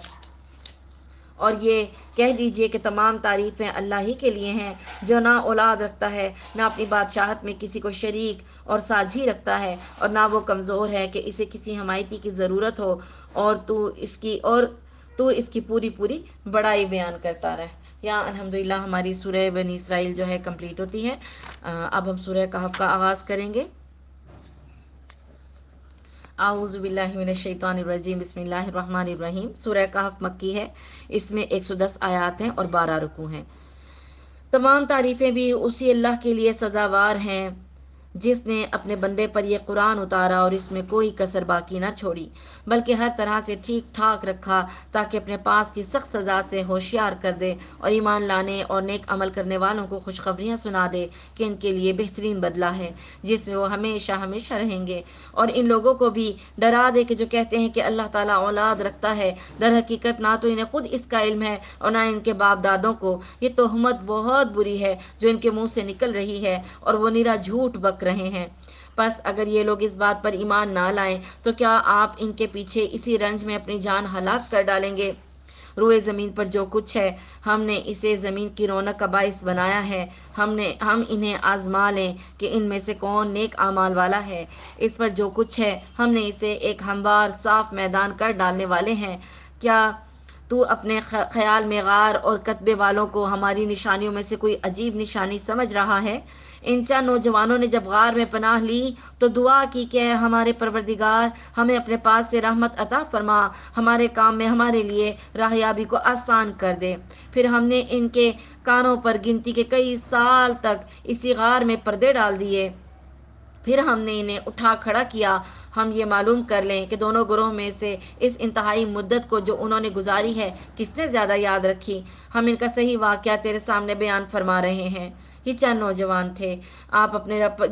اور یہ کہہ دیجئے کہ تمام تعریفیں اللہ ہی کے لیے ہیں، جو نہ اولاد رکھتا ہے، نہ اپنی بادشاہت میں کسی کو شریک اور ساجھی رکھتا ہے، اور نہ وہ کمزور ہے کہ اسے کسی حمایتی کی ضرورت ہو، اور تو اس کی پوری پوری بڑائی بیان کرتا رہے۔ یہاں الحمدللہ ہماری سورہ بنی اسرائیل جو ہے کمپلیٹ ہوتی ہے۔ اب ہم سورہ کہف کا آغاز کریں گے۔ اعوذ باللہ من الشیطان الرجیم، بسم اللہ الرحمن الرحیم۔ سورہ کہف مکی ہے، اس میں 110 آیات ہیں اور 12 رکوع ہیں۔ تمام تعریفیں بھی اسی اللہ کے لیے سزاوار ہیں جس نے اپنے بندے پر یہ قرآن اتارا اور اس میں کوئی کسر باقی نہ چھوڑی، بلکہ ہر طرح سے ٹھیک ٹھاک رکھا تاکہ اپنے پاس کی سخت سزا سے ہوشیار کر دے اور ایمان لانے اور نیک عمل کرنے والوں کو خوشخبریاں سنا دے کہ ان کے لیے بہترین بدلہ ہے جس میں وہ ہمیشہ ہمیشہ رہیں گے، اور ان لوگوں کو بھی ڈرا دے کہ جو کہتے ہیں کہ اللہ تعالیٰ اولاد رکھتا ہے، در حقیقت نہ تو انہیں خود اس کا علم ہے اور نہ ان کے باپ دادوں کو۔ یہ تہمت بہت بری ہے جو ان کے منہ سے نکل رہی ہے، اور وہ نرا جھوٹ بک رہے ہیں۔ پس اگر یہ لوگ اس بات پر ایمان نہ لائیں تو کیا آپ ان کے پیچھے اسی رنج میں اپنی جان ہلاک کر ڈالیں گے؟ روئے زمین پر جو کچھ ہے ہم نے اسے زمین کی رونق کا باعث بنایا ہے، ہم انہیں آزما لیں کہ ان میں سے کون نیک اعمال والا ہے۔ اس پر جو کچھ ہے ہم نے اسے ایک ہموار صاف میدان کر ڈالنے والے ہیں۔ کیا تو اپنے خیال میں غار اور کتبے والوں کو ہماری نشانیوں میں سے کوئی عجیب نشانی سمجھ رہا ہے؟ ان چند نوجوانوں نے جب غار میں پناہ لی تو دعا کی کہ اے ہمارے پروردگار، ہمیں اپنے پاس سے رحمت عطا فرما، ہمارے کام میں ہمارے لیے راہیابی کو آسان کر دے۔ پھر ہم نے ان کے کانوں پر گنتی کے کئی سال تک اسی غار میں پردے ڈال دیے۔ پھر ہم نے انہیں اٹھا کھڑا کیا۔ ہم یہ معلوم کر لیں کہ دونوں گروہ میں سے اس انتہائی مدت کو جو انہوں نے گزاری ہے کس نے زیادہ یاد رکھی۔ ہم ان کا صحیح واقعہ تیرے سامنے بیان فرما رہے ہیں۔ یہ چند نوجوان تھے آپ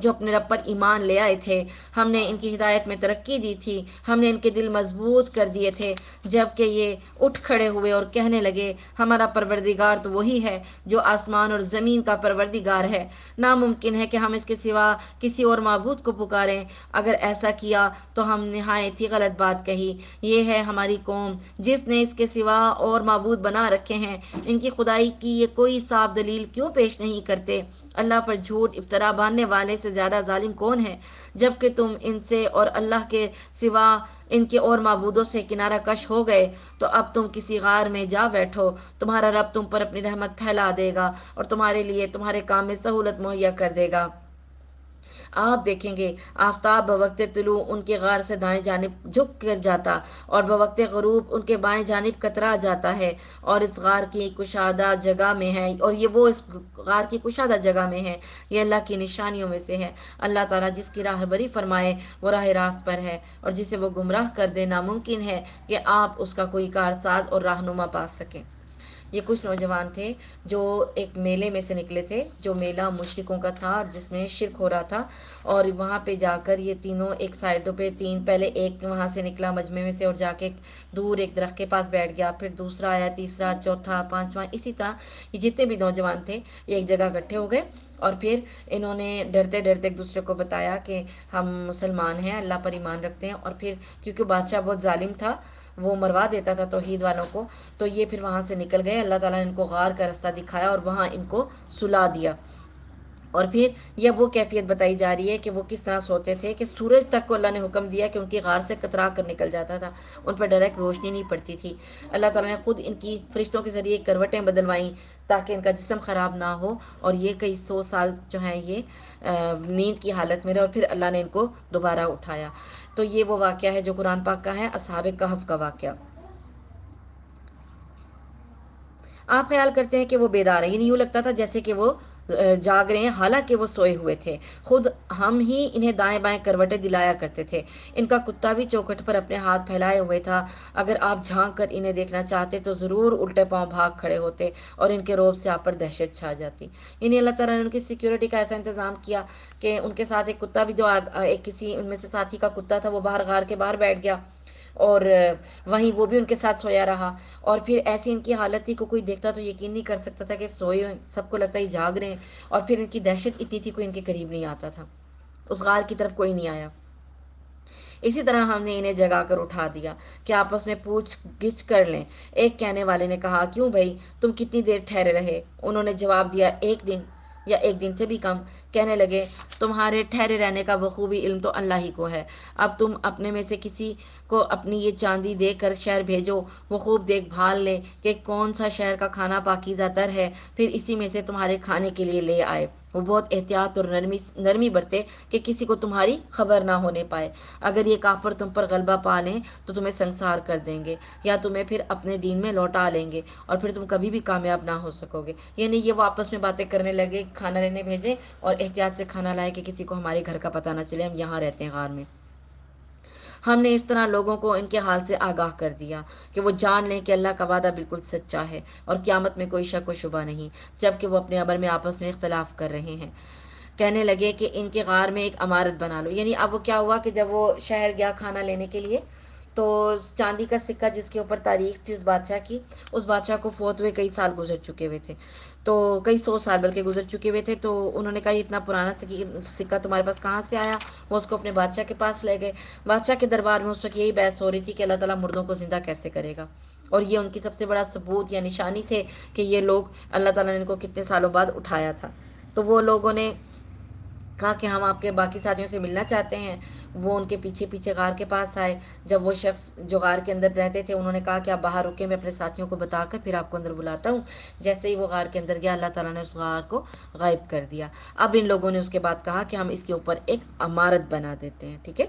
جو اپنے رب پر ایمان لے آئے تھے، ہم نے ان کی ہدایت میں ترقی دی تھی، ہم نے ان کے دل مضبوط کر دیے تھے، جب کہ یہ اٹھ کھڑے ہوئے اور کہنے لگے ہمارا پروردگار تو وہی ہے جو آسمان اور زمین کا پروردگار ہے، ناممکن ہے کہ ہم اس کے سوا کسی اور معبود کو پکاریں، اگر ایسا کیا تو ہم نہایت ہی غلط بات کہی۔ یہ ہے ہماری قوم جس نے اس کے سوا اور معبود بنا رکھے ہیں، ان کی خدائی کی یہ کوئی صاف دلیل کیوں پیش نہیں کرتے؟ اللہ پر جھوٹ افطرا باندھنے والے سے زیادہ ظالم کون ہے؟ جبکہ تم ان سے اور اللہ کے سوا ان کے اور معبودوں سے کنارہ کش ہو گئے تو اب تم کسی غار میں جا بیٹھو، تمہارا رب تم پر اپنی رحمت پھیلا دے گا اور تمہارے لیے تمہارے کام میں سہولت مہیا کر دے گا۔ آپ دیکھیں گے آفتاب بوقت طلوع ان کے غار سے دائیں جانب جھک کر جاتا اور بوقت غروب ان کے بائیں جانب کترا جاتا ہے، اور اس غار کی کشادہ جگہ میں ہے، اور یہ اس غار کی کشادہ جگہ میں ہے۔ یہ اللہ کی نشانیوں میں سے ہے۔ اللہ تعالیٰ جس کی راہبری فرمائے وہ راہ راست پر ہے، اور جسے وہ گمراہ کر دے ناممکن ہے کہ آپ اس کا کوئی کارساز اور رہنما پا سکیں۔ یہ کچھ نوجوان تھے جو ایک میلے میں سے نکلے تھے، جو میلہ مشرکوں کا تھا اور جس میں شرک ہو رہا تھا، اور وہاں پہ جا کر یہ تینوں ایک سائڈوں پہ پہلے ایک وہاں سے نکلا مجمع میں سے اور جا کے دور ایک درخت کے پاس بیٹھ گیا، پھر دوسرا آیا، تیسرا، چوتھا، پانچواں، اسی طرح یہ جتنے بھی نوجوان تھے یہ ایک جگہ اکٹھے ہو گئے، اور پھر انہوں نے ڈرتے ڈرتے ایک دوسرے کو بتایا کہ ہم مسلمان ہیں، اللہ پر ایمان رکھتے ہیں، اور پھر کیونکہ بادشاہ بہت ظالم تھا، وہ مروا دیتا تھا توحید والوں کو، تو یہ پھر وہاں سے نکل گئے۔ اللہ تعالیٰ نے ان کو غار کا راستہ دکھایا اور وہاں ان کو سلا دیا۔ اور پھر یہ وہ کیفیت بتائی جا رہی ہے کہ وہ کس طرح سوتے تھے کہ سورج تک کو اللہ نے حکم دیا کہ ان کی غار سے کترا کر نکل جاتا تھا، ان پر ڈائریکٹ روشنی نہیں پڑتی تھی۔ اللہ تعالیٰ نے خود ان کی فرشتوں کے ذریعے کروٹیں بدلوائیں تاکہ ان کا جسم خراب نہ ہو، اور یہ کئی سو سال جو ہیں یہ نیند کی حالت میں رہے، اور پھر اللہ نے ان کو دوبارہ اٹھایا۔ تو یہ وہ واقعہ ہے جو قرآن پاک کا ہے، اصحاب کہف کا واقعہ۔ آپ خیال کرتے ہیں کہ وہ بیدار ہیں، یعنی یوں لگتا تھا جیسے کہ وہ جاگ رہے ہیں، حالانکہ وہ سوئے ہوئے تھے۔ خود ہم ہی انہیں دائیں بائیں کروٹیں دلایا کرتے تھے۔ ان کا کتا بھی چوکھٹ پر اپنے ہاتھ پھیلائے ہوئے تھا، اگر آپ جھانک کر انہیں دیکھنا چاہتے تو ضرور الٹے پاؤں بھاگ کھڑے ہوتے اور ان کے روب سے آپ پر دہشت چھا جاتی۔ یعنی اللہ تعالیٰ نے ان کی سیکیورٹی کا ایسا انتظام کیا کہ ان کے ساتھ ایک کتا بھی، جو ایک کسی ان میں سے ساتھی کا کتا تھا، وہ باہر غار کے باہر بیٹھ گیا، اور وہیں وہ بھی ان کے ساتھ سویا رہا۔ اور پھر ایسی ان کی حالت تھی کہ کوئی دیکھتا تو یقین نہیں کر سکتا تھا کہ سوئے ہوئے، سب کو لگتا ہی جاگ رہے ہیں، اور پھر ان کی دہشت اتنی تھی کوئی ان کے قریب نہیں آتا تھا، اس غار کی طرف کوئی نہیں آیا۔ اسی طرح ہم نے انہیں جگا کر اٹھا دیا کہ آپس میں پوچھ گچھ کر لیں۔ ایک کہنے والے نے کہا، کیوں بھائی تم کتنی دیر ٹھہرے رہے؟ انہوں نے جواب دیا، 1 دن یا 1 دن سے بھی کم۔ کہنے لگے، تمہارے ٹھہرے رہنے کا بخوبی علم تو اللہ ہی کو ہے، اب تم اپنے میں سے کسی کو اپنی یہ چاندی دے کر شہر بھیجو، وہ خوب دیکھ بھال لے کہ کون سا شہر کا کھانا پاکیزہ تر ہے، پھر اسی میں سے تمہارے کھانے کے لیے لے آئے۔ وہ بہت احتیاط اور نرمی برتے کہ کسی کو تمہاری خبر نہ ہونے پائے۔ اگر یہ کافر تم پر غلبہ پا لیں تو تمہیں سنسار کر دیں گے، یا تمہیں پھر اپنے دین میں لوٹا لیں گے، اور پھر تم کبھی بھی کامیاب نہ ہو سکو گے۔ یعنی یہ وہ آپس میں باتیں کرنے لگے، کھانا لینے بھیجے اور احتیاط سے کھانا لائے کہ کسی کو ہمارے گھر کا پتہ نہ چلے، ہم یہاں رہتے ہیں غار میں۔ ہم نے اس طرح لوگوں کو ان کے حال سے آگاہ کر دیا کہ وہ جان لیں کہ اللہ کا وعدہ بالکل سچا ہے اور قیامت میں کوئی شک و شبہ نہیں، جبکہ وہ اپنے امر میں آپس میں اختلاف کر رہے ہیں۔ کہنے لگے کہ ان کے غار میں ایک عمارت بنا لو۔ یعنی اب وہ کیا ہوا کہ جب وہ شہر گیا کھانا لینے کے لیے، تو چاندی کا سکہ جس کے اوپر تاریخ تھی اس بادشاہ کی، اس بادشاہ کو فوت ہوئے کئی سال گزر چکے ہوئے تھے، تو کئی سو سال بلکہ گزر چکے ہوئے تھے۔ تو انہوں نے کہا، یہ اتنا پرانا سکہ تمہارے پاس کہاں سے آیا؟ وہ اس کو اپنے بادشاہ کے پاس لے گئے۔ بادشاہ کے دربار میں اس وقت یہی بحث ہو رہی تھی کہ اللہ تعالیٰ مردوں کو زندہ کیسے کرے گا، اور یہ ان کی سب سے بڑا ثبوت یا نشانی تھے کہ یہ لوگ، اللہ تعالیٰ نے ان کو کتنے سالوں بعد اٹھایا تھا۔ تو وہ لوگوں نے کہا کہ ہم آپ کے باقی ساتھیوں سے ملنا چاہتے ہیں۔ وہ ان کے پیچھے پیچھے غار کے پاس آئے۔ جب وہ شخص جو غار کے اندر رہتے تھے، انہوں نے کہا کہ آپ باہر رکے، میں اپنے ساتھیوں کو بتا کر پھر آپ کو اندر بلاتا ہوں۔ جیسے ہی وہ غار کے اندر گیا، اللہ تعالیٰ نے اس غار کو غائب کر دیا۔ اب ان لوگوں نے اس کے بعد کہا کہ ہم اس کے اوپر ایک عمارت بنا دیتے ہیں، ٹھیک ہے۔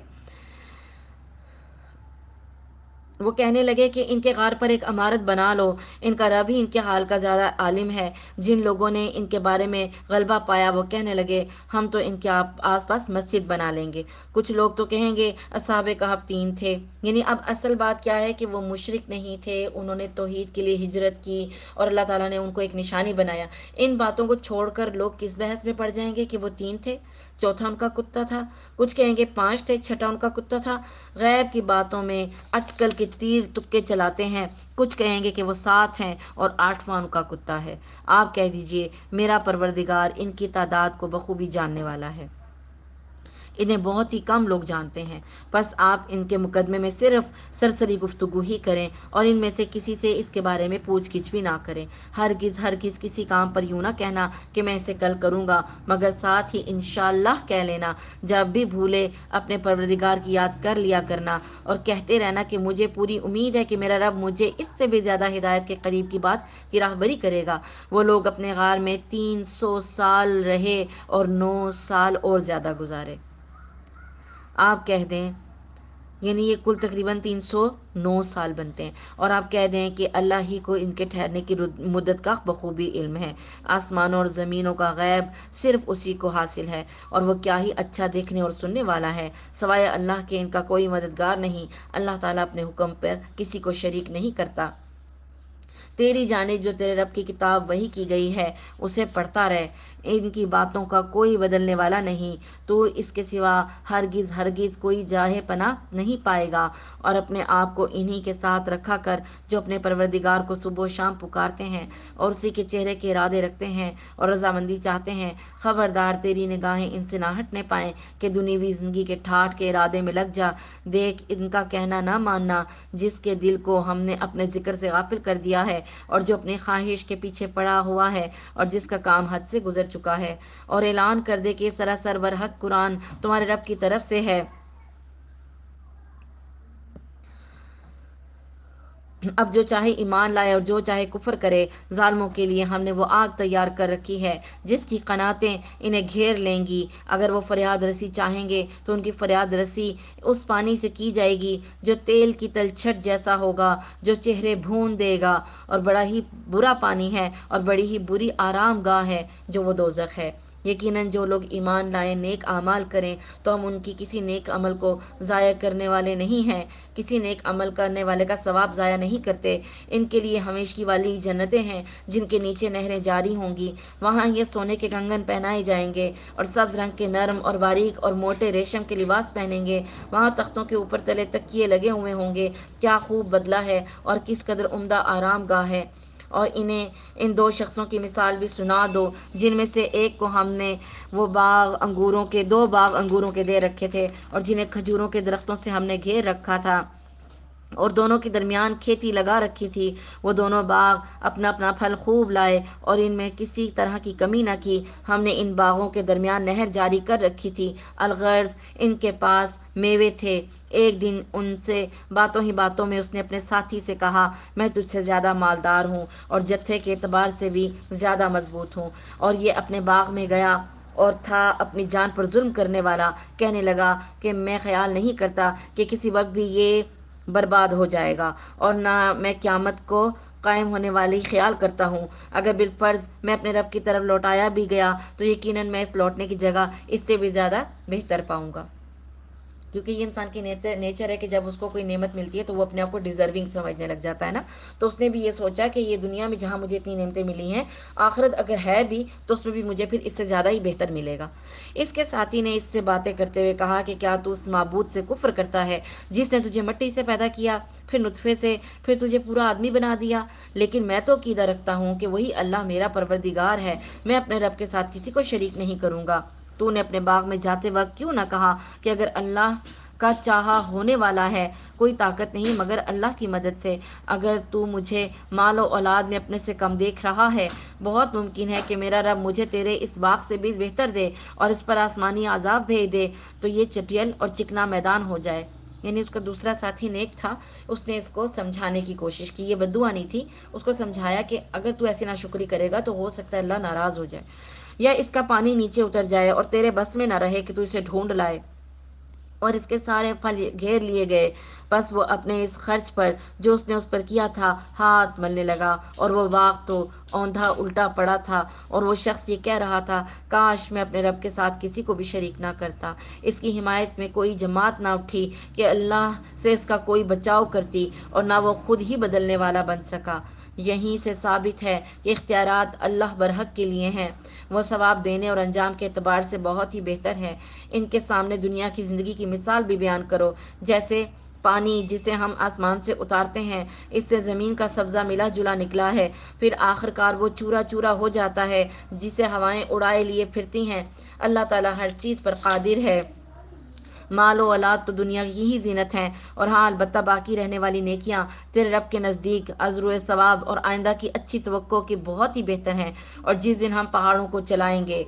وہ کہنے لگے کہ ان کے غار پر ایک عمارت بنا لو، ان کا رب ہی ان کے حال کا زیادہ عالم ہے۔ جن لوگوں نے ان کے بارے میں غلبہ پایا وہ کہنے لگے، ہم تو ان کے آس پاس مسجد بنا لیں گے۔ کچھ لوگ تو کہیں گے اصحاب کہف 3 تھے۔ یعنی اب اصل بات کیا ہے کہ وہ مشرک نہیں تھے، انہوں نے توحید کے لیے ہجرت کی اور اللہ تعالیٰ نے ان کو ایک نشانی بنایا۔ ان باتوں کو چھوڑ کر لوگ کس بحث میں پڑ جائیں گے کہ وہ 3 تھے، چوتھا ان کا کتا تھا، کچھ کہیں گے 5 تھے، چھٹا ان کا کتا تھا۔ غیب کی باتوں میں اٹکل کے تیر تکے چلاتے ہیں، کچھ کہیں گے کہ وہ 7 ہیں اور 8واں ان کا کتا ہے۔ آپ کہہ دیجئے، میرا پروردگار ان کی تعداد کو بخوبی جاننے والا ہے، انہیں بہت ہی کم لوگ جانتے ہیں۔ بس آپ ان کے مقدمے میں صرف سرسری گفتگو ہی کریں اور ان میں سے کسی سے اس کے بارے میں پوچھ گچھ بھی نہ کریں۔ ہرگز ہرگز کسی کام پر یوں نہ کہنا کہ میں اسے کل کروں گا، مگر ساتھ ہی انشاءاللہ کہہ لینا۔ جب بھی بھولے اپنے پروردگار کی یاد کر لیا کرنا اور کہتے رہنا کہ مجھے پوری امید ہے کہ میرا رب مجھے اس سے بھی زیادہ ہدایت کے قریب کی بات کی راہبری کرے گا۔ وہ لوگ اپنے غار میں 300 سال رہے اور 9 سال اور زیادہ گزارے۔ آپ کہہ دیں، یعنی یہ کل تقریباً 309 سال بنتے ہیں، اور آپ کہہ دیں کہ اللہ ہی کو ان کے ٹھہرنے کی مدت کا بخوبی علم ہے۔ آسمانوں اور زمینوں کا غیب صرف اسی کو حاصل ہے، اور وہ کیا ہی اچھا دیکھنے اور سننے والا ہے۔ سوائے اللہ کے ان کا کوئی مددگار نہیں، اللہ تعالیٰ اپنے حکم پر کسی کو شریک نہیں کرتا۔ تیری جانب جو تیرے رب کی کتاب وحی کی گئی ہے اسے پڑھتا رہ، ان کی باتوں کا کوئی بدلنے والا نہیں، تو اس کے سوا ہرگز ہرگز کوئی جاہ پناہ نہیں پائے گا۔ اور اپنے آپ کو انہی کے ساتھ رکھا کر جو اپنے پروردگار کو صبح و شام پکارتے ہیں اور اسی کے چہرے کے ارادے رکھتے ہیں اور رضامندی چاہتے ہیں۔ خبردار تیری نگاہیں ان سے نہ ہٹنے پائیں کہ دنیوی زندگی کے ٹھاٹھ کے ارادے میں لگ جا۔ دیکھ ان کا کہنا نہ ماننا، جس کے دل کو ہم نے اپنے ذکر سے غافل کر دیا والا ہے، اور جو اپنی خواہش کے پیچھے پڑا ہوا ہے اور جس کا کام حد سے گزر چکا ہے، اور اعلان کر دے کہ سراسر برحق قرآن تمہارے رب کی طرف سے ہے۔ اب جو چاہے ایمان لائے اور جو چاہے کفر کرے، ظالموں کے لیے ہم نے وہ آگ تیار کر رکھی ہے جس کی قناتیں انہیں گھیر لیں گی۔ اگر وہ فریاد رسی چاہیں گے تو ان کی فریاد رسی اس پانی سے کی جائے گی جو تیل کی تلچھٹ جیسا ہوگا، جو چہرے بھون دے گا، اور بڑا ہی برا پانی ہے اور بڑی ہی بری آرام گاہ ہے جو وہ دوزخ ہے۔ یقیناً جو لوگ ایمان لائیں، نیک اعمال کریں، تو ہم ان کی کسی نیک عمل کو ضائع کرنے والے نہیں ہیں، کسی نیک عمل کرنے والے کا ثواب ضائع نہیں کرتے۔ ان کے لیے ہمیشگی والی جنتیں ہیں جن کے نیچے نہریں جاری ہوں گی، وہاں یہ سونے کے کنگن پہنائے جائیں گے اور سبز رنگ کے نرم اور باریک اور موٹے ریشم کے لباس پہنیں گے، وہاں تختوں کے اوپر تلے تکیے لگے ہوئے ہوں گے۔ کیا خوب بدلہ ہے اور کس قدر عمدہ آرام گاہ ہے۔ اور انہیں ان دو شخصوں کی مثال بھی سنا دو، جن میں سے ایک کو ہم نے وہ دو باغ انگوروں کے دے رکھے تھے، اور جنہیں کھجوروں کے درختوں سے ہم نے گھیر رکھا تھا، اور دونوں کے درمیان کھیتی لگا رکھی تھی۔ وہ دونوں باغ اپنا اپنا پھل خوب لائے اور ان میں کسی طرح کی کمی نہ کی۔ ہم نے ان باغوں کے درمیان نہر جاری کر رکھی تھی، الغرض ان کے پاس میوے تھے۔ ایک دن ان سے باتوں ہی باتوں میں اس نے اپنے ساتھی سے کہا، میں تجھ سے زیادہ مالدار ہوں اور جتھے کے اعتبار سے بھی زیادہ مضبوط ہوں۔ اور یہ اپنے باغ میں گیا اور تھا اپنی جان پر ظلم کرنے والا، کہنے لگا کہ میں خیال نہیں کرتا کہ کسی وقت بھی یہ برباد ہو جائے گا، اور نہ میں قیامت کو قائم ہونے والی خیال کرتا ہوں۔ اگر بالفرض میں اپنے رب کی طرف لوٹایا بھی گیا تو یقیناً میں اس لوٹنے کی جگہ اس سے بھی زیادہ بہتر پاؤں گا۔ کیونکہ یہ انسان کی نیچر ہے کہ جب اس کو کوئی نعمت ملتی ہے تو وہ اپنے آپ کو ڈیزرونگ سمجھنے لگ جاتا ہے نا۔ تو اس نے بھی یہ سوچا کہ یہ دنیا میں جہاں مجھے اتنی نعمتیں ملی ہیں، آخرت اگر ہے بھی تو اس میں بھی مجھے پھر اس سے زیادہ ہی بہتر ملے گا۔ اس کے ساتھی نے اس سے باتیں کرتے ہوئے کہا کہ کیا تو اس معبود سے کفر کرتا ہے جس نے تجھے مٹی سے پیدا کیا، پھر نطفے سے، پھر تجھے پورا آدمی بنا دیا؟ لیکن میں تو عقیدہ رکھتا ہوں کہ وہی اللہ میرا پروردگار ہے، میں اپنے رب کے ساتھ کسی کو شریک نہیں کروں گا۔ تو نے اپنے باغ میں جاتے وقت کیوں نہ کہا کہ اگر اللہ کا چاہا ہونے والا ہے، کوئی طاقت نہیں مگر اللہ کی مدد سے۔ اگر تو مجھے مال و اولاد میں اپنے سے کم دیکھ رہا ہے، بہت ممکن ہے کہ میرا رب مجھے تیرے اس باغ سے بھی بہتر دے اور اس پر آسمانی عذاب بھیج دے تو یہ چٹیل اور چکنا میدان ہو جائے۔ یعنی اس کا دوسرا ساتھی نیک تھا، اس نے اس کو سمجھانے کی کوشش کی، یہ بددعا نہیں تھی، اس کو سمجھایا کہ اگر تو ایسی ناشکری کرے گا تو ہو سکتا ہے اللہ ناراض ہو جائے، یا اس کا پانی نیچے اتر جائے اور تیرے بس میں نہ رہے کہ تو اسے ڈھونڈ لائے۔ اور اس کے سارے پھل گھیر لیے گئے، بس وہ اپنے اس خرچ پر جو اس نے اس پر کیا تھا ہاتھ ملنے لگا، اور وہ باغ تو اوندھا الٹا پڑا تھا، اور وہ شخص یہ کہہ رہا تھا، کاش میں اپنے رب کے ساتھ کسی کو بھی شریک نہ کرتا۔ اس کی حمایت میں کوئی جماعت نہ اٹھی کہ اللہ سے اس کا کوئی بچاؤ کرتی، اور نہ وہ خود ہی بدلنے والا بن سکا۔ یہیں سے ثابت ہے کہ اختیارات اللہ برحق کے لیے ہیں، وہ ثواب دینے اور انجام کے اعتبار سے بہت ہی بہتر ہے۔ ان کے سامنے دنیا کی زندگی کی مثال بھی بیان کرو، جیسے پانی جسے ہم آسمان سے اتارتے ہیں، اس سے زمین کا سبزہ ملا جلا نکلا ہے، پھر آخر کار وہ چورا چورا ہو جاتا ہے جسے ہوائیں اڑائے لیے پھرتی ہیں۔ اللہ تعالیٰ ہر چیز پر قادر ہے۔ مال و اولاد تو دنیا کی ہی زینت ہیں، اور ہاں البتہ باقی رہنے والی نیکیاں تیرے رب کے نزدیک عذر و ثواب اور آئندہ کی اچھی توقع کی بہت ہی بہتر ہیں۔ اور جس دن ہم پہاڑوں کو چلائیں گے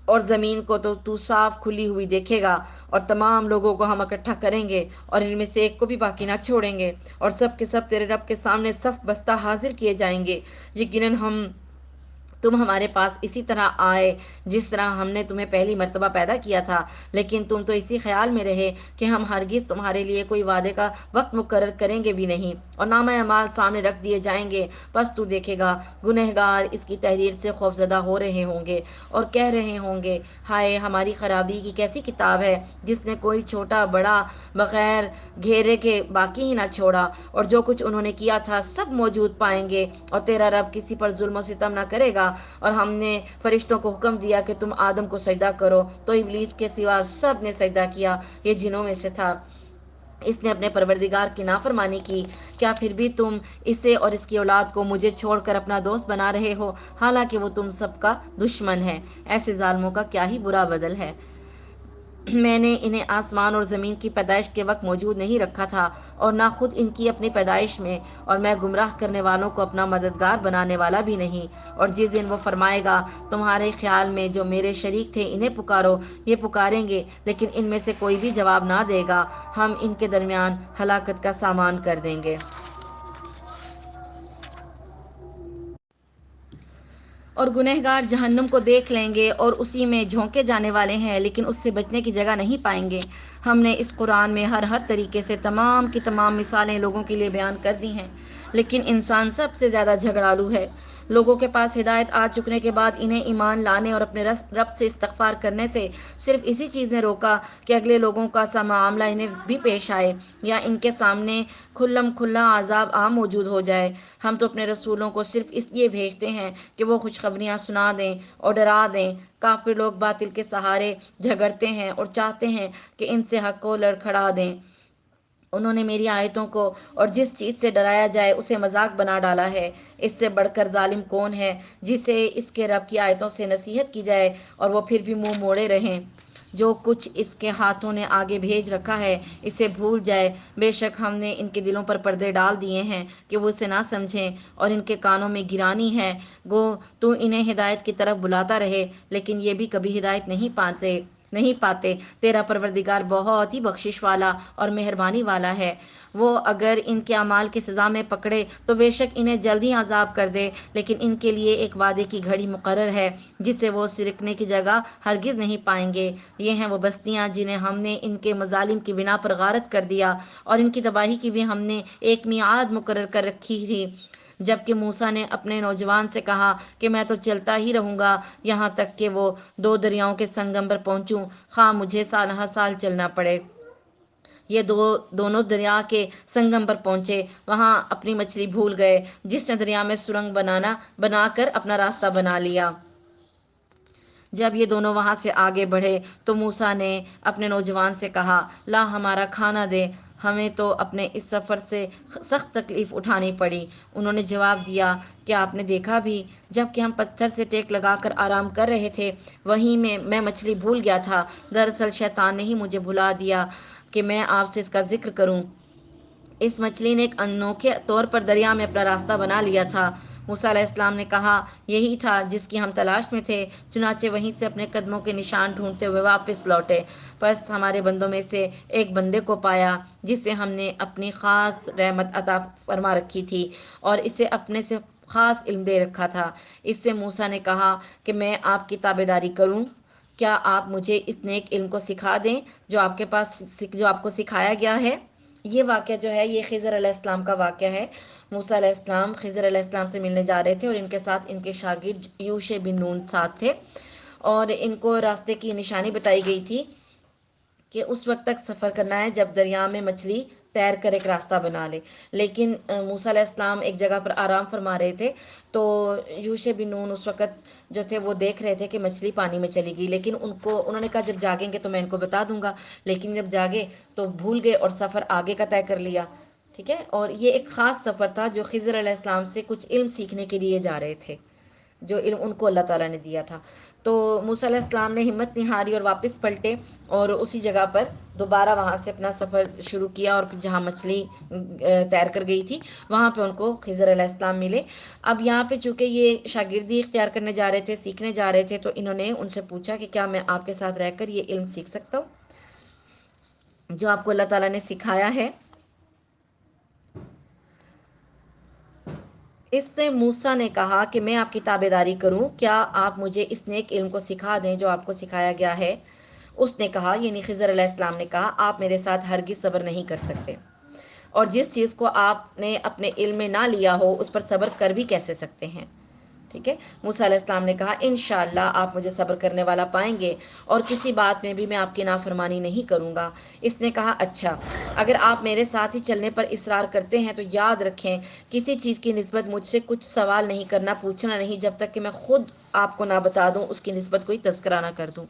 اور زمین کو تو صاف کھلی ہوئی دیکھے گا، اور تمام لوگوں کو ہم اکٹھا کریں گے اور ان میں سے ایک کو بھی باقی نہ چھوڑیں گے، اور سب کے سب تیرے رب کے سامنے صف بستہ حاضر کیے جائیں گے۔ یقیناً تم ہمارے پاس اسی طرح آئے جس طرح ہم نے تمہیں پہلی مرتبہ پیدا کیا تھا، لیکن تم تو اسی خیال میں رہے کہ ہم ہرگز تمہارے لیے کوئی وعدے کا وقت مقرر کریں گے بھی نہیں، اور نامہ اعمال سامنے رکھ دیے جائیں گے۔ بس تو دیکھے گا گنہگار اس کی تحریر سے خوفزدہ ہو رہے ہوں گے اور کہہ رہے ہوں گے، ہائے ہماری خرابی کی کیسی کتاب ہے جس نے کوئی چھوٹا بڑا بغیر گھیرے کے باقی ہی نہ چھوڑا، اور جو کچھ انہوں نے کیا تھا سب موجود پائیں گے، اور تیرا رب کسی پر ظلم و ستم نہ کرے گا۔ اور ہم نے فرشتوں کو حکم دیا کہ تم آدم کو سجدہ کرو، تو ابلیس کے سوا سب نے سجدہ کیا، یہ جنوں میں سے تھا، اس نے اپنے پروردگار کی نافرمانی کی۔ کیا پھر بھی تم اسے اور اس کی اولاد کو مجھے چھوڑ کر اپنا دوست بنا رہے ہو، حالانکہ وہ تم سب کا دشمن ہے؟ ایسے ظالموں کا کیا ہی برا بدل ہے۔ میں نے انہیں آسمان اور زمین کی پیدائش کے وقت موجود نہیں رکھا تھا اور نہ خود ان کی اپنی پیدائش میں، اور میں گمراہ کرنے والوں کو اپنا مددگار بنانے والا بھی نہیں۔ اور جس دن وہ فرمائے گا تمہارے خیال میں جو میرے شریک تھے انہیں پکارو، یہ پکاریں گے لیکن ان میں سے کوئی بھی جواب نہ دے گا، ہم ان کے درمیان ہلاکت کا سامان کر دیں گے۔ اور گنہگار جہنم کو دیکھ لیں گے اور اسی میں جھونکے جانے والے ہیں، لیکن اس سے بچنے کی جگہ نہیں پائیں گے۔ ہم نے اس قرآن میں ہر طریقے سے تمام کی تمام مثالیں لوگوں کے لیے بیان کر دی ہیں، لیکن انسان سب سے زیادہ جھگڑالو ہے۔ لوگوں کے پاس ہدایت آ چکنے کے بعد انہیں ایمان لانے اور اپنے رب سے استغفار کرنے سے صرف اسی چیز نے روکا کہ اگلے لوگوں کا سا معاملہ انہیں بھی پیش آئے یا ان کے سامنے کھلم کھلا عذاب عام موجود ہو جائے۔ ہم تو اپنے رسولوں کو صرف اس لیے بھیجتے ہیں کہ وہ خوشخبریاں سنا دیں اور ڈرا دیں۔ کافر لوگ باطل کے سہارے جھگڑتے ہیں اور چاہتے ہیں کہ ان سے حق کو لڑکھڑا دیں۔ انہوں نے میری آیتوں کو اور جس چیز سے ڈرایا جائے اسے مذاق بنا ڈالا ہے۔ اس سے بڑھ کر ظالم کون ہے جسے اس کے رب کی آیتوں سے نصیحت کی جائے اور وہ پھر بھی منہ موڑے رہیں۔ جو کچھ اس کے ہاتھوں نے آگے بھیج رکھا ہے اسے بھول جائے۔ بے شک ہم نے ان کے دلوں پر پردے ڈال دیے ہیں کہ وہ اسے نہ سمجھیں، اور ان کے کانوں میں گرانی ہے، گو تو انہیں ہدایت کی طرف بلاتا رہے لیکن یہ بھی کبھی ہدایت نہیں پاتے۔ تیرا پروردگار بہت ہی بخشش والا اور مہربانی والا ہے۔ وہ اگر ان کے اعمال کی سزا میں پکڑے تو بے شک انہیں جلد ہی عذاب کر دے، لیکن ان کے لیے ایک وعدے کی گھڑی مقرر ہے جسے وہ سرکنے کی جگہ ہرگز نہیں پائیں گے۔ یہ ہیں وہ بستیاں جنہیں ہم نے ان کے مظالم کی بنا پر غارت کر دیا، اور ان کی تباہی کی بھی ہم نے ایک میعاد مقرر کر رکھی تھی۔ جبکہ موسیٰ نے اپنے نوجوان سے کہا کہ میں تو چلتا ہی رہوں گا یہاں تک کہ وہ دو دریاؤں کے سنگم پر پہنچوں، خواہ مجھے سالہ سال چلنا پڑے۔ یہ دونوں دریا کے سنگم پر پہنچے، وہاں اپنی مچھلی بھول گئے، جس نے دریا میں سرنگ بنا کر اپنا راستہ بنا لیا۔ جب یہ دونوں وہاں سے آگے بڑھے تو موسیٰ نے اپنے نوجوان سے کہا، لا ہمارا کھانا دے، ہمیں تو اپنے اس سفر سے سخت تکلیف اٹھانی پڑی۔ انہوں نے جواب دیا کہ آپ نے دیکھا بھی، جب کہ ہم پتھر سے ٹیک لگا کر آرام کر رہے تھے وہیں میں مچھلی بھول گیا تھا۔ دراصل شیطان نے ہی مجھے بھلا دیا کہ میں آپ سے اس کا ذکر کروں۔ اس مچھلی نے ایک انوکھے طور پر دریا میں اپنا راستہ بنا لیا تھا۔ موسیٰ علیہ السلام نے کہا، یہی تھا جس کی ہم تلاش میں تھے۔ چنانچہ وہیں سے اپنے قدموں کے نشان ڈھونڈتے ہوئے واپس لوٹے۔ پس ہمارے بندوں میں سے ایک بندے کو پایا جسے ہم نے اپنی خاص رحمت عطا فرما رکھی تھی اور اسے اپنے سے خاص علم دے رکھا تھا۔ اس سے موسیٰ نے کہا کہ میں آپ کی تابعداری کروں، کیا آپ مجھے اس نیک علم کو سکھا دیں جو آپ کو سکھایا گیا ہے؟ یہ واقعہ جو ہے یہ خضر علیہ السلام کا واقعہ ہے۔ موسیٰ علیہ السلام خضر علیہ السلام سے ملنے جا رہے تھے اور ان کے ساتھ ان کے شاگرد یوشع بن نون ساتھ تھے، اور ان کو راستے کی نشانی بتائی گئی تھی کہ اس وقت تک سفر کرنا ہے جب دریا میں مچھلی تیر کر ایک راستہ بنا لے۔ لیکن موسیٰ علیہ السلام ایک جگہ پر آرام فرما رہے تھے تو یوشع بن نون اس وقت جو تھے وہ دیکھ رہے تھے کہ مچھلی پانی میں چلی گئی، لیکن انہوں نے کہا جب جاگیں گے تو میں ان کو بتا دوں گا، لیکن جب جاگے تو بھول گئے اور سفر آگے کا طے کر لیا۔ ٹھیک ہے، اور یہ ایک خاص سفر تھا جو خضر علیہ السلام سے کچھ علم سیکھنے کے لیے جا رہے تھے، جو علم ان کو اللہ تعالیٰ نے دیا تھا۔ تو موسیٰ علیہ السلام نے ہمت نہیں ہاری اور واپس پلٹے اور اسی جگہ پر دوبارہ وہاں سے اپنا سفر شروع کیا، اور جہاں مچھلی تیر کر گئی تھی وہاں پہ ان کو خضر علیہ السلام ملے۔ اب یہاں پہ چونکہ یہ شاگردی اختیار کرنے جا رہے تھے، سیکھنے جا رہے تھے، تو انہوں نے ان سے پوچھا کہ کیا میں آپ کے ساتھ رہ کر یہ علم سیکھ سکتا ہوں جو آپ کو اللہ تعالیٰ نے سکھایا ہے؟ اس سے موسیٰ نے کہا کہ میں آپ کی تابعداری کروں، کیا آپ مجھے اس نیک علم کو سکھا دیں جو آپ کو سکھایا گیا ہے؟ اس نے کہا، یعنی خضر علیہ السلام نے کہا، آپ میرے ساتھ ہرگز صبر نہیں کر سکتے، اور جس چیز کو آپ نے اپنے علم میں نہ لیا ہو اس پر صبر کر بھی کیسے سکتے ہیں؟ ٹھیک ہے، موسیٰ علیہ السلام نے کہا، انشاءاللہ آپ مجھے صبر کرنے والا پائیں گے اور کسی بات میں بھی میں آپ کی نافرمانی نہیں کروں گا۔ اس نے کہا، اچھا، اگر آپ میرے ساتھ ہی چلنے پر اصرار کرتے ہیں تو یاد رکھیں کسی چیز کی نسبت مجھ سے کچھ سوال نہیں کرنا، پوچھنا نہیں، جب تک کہ میں خود آپ کو نہ بتا دوں، اس کی نسبت کوئی تذکرہ نہ کر دوں۔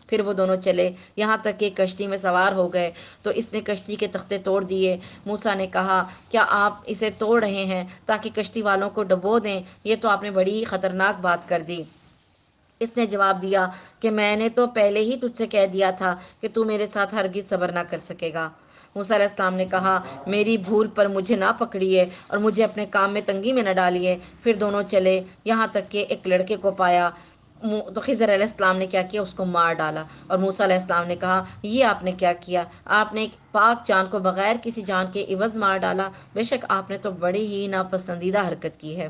پھر وہ دونوں چلے یہاں تک کہ کشتی میں سوار ہو گئے تو اس نے کشتی کے تختے توڑ دیے۔ موسیٰ نے کہا، کیا آپ اسے توڑ رہے ہیں تاکہ کشتی والوں کو ڈبو دیں؟ یہ تو آپ نے بڑی خطرناک بات کر دی۔ اس نے جواب دیا کہ میں نے تو پہلے ہی تجھ سے کہہ دیا تھا کہ تو میرے ساتھ ہرگز صبر نہ کر سکے گا۔ موسیٰ علیہ السلام نے کہا، میری بھول پر مجھے نہ پکڑیے اور مجھے اپنے کام میں تنگی میں نہ ڈالیے۔ پھر دونوں چلے یہاں تک کہ ایک لڑکے کو پایا۔ تو خضر علیہ السلام نے کیا کیا، اس کو مار ڈالا، اور موسیٰ علیہ السلام نے کہا، یہ آپ نے کیا کیا؟ آپ نے ایک پاک جان کو بغیر کسی جان کے عوض مار ڈالا، بے شک آپ نے تو بڑی ہی ناپسندیدہ حرکت کی ہے۔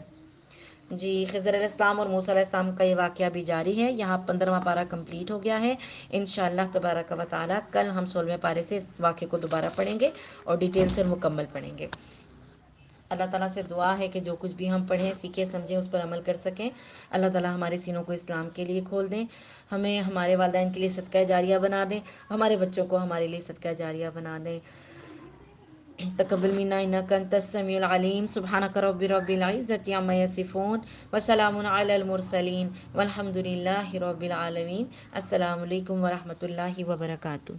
جی، خضر علیہ السلام اور موسیٰ علیہ السلام کا یہ واقعہ بھی جاری ہے۔ یہاں 15واں پارہ کمپلیٹ ہو گیا ہے۔ انشاءاللہ تبارک و تعالی کل ہم 16ویں پارے سے اس واقعے کو دوبارہ پڑھیں گے اور ڈیٹیل سے مکمل پڑھیں گے۔ اللہ تعالیٰ سے دعا ہے کہ جو کچھ بھی ہم پڑھیں سیکھیں سمجھیں اس پر عمل کر سکیں۔ اللہ تعالیٰ ہمارے سینوں کو اسلام کے لیے کھول دیں، ہمیں ہمارے والدین کے لیے صدقہ جاریہ بنا دیں، ہمارے بچوں کو ہمارے لیے صدقہ جاریہ بنا دیں۔ تقبل منا انک انت السمیع العلیم، سبحانک رب العزة عما یصفون وسلام علی المرسلین والحمد للہ رب العالمین۔ السلام علیکم ورحمۃ اللہ وبرکاتہ۔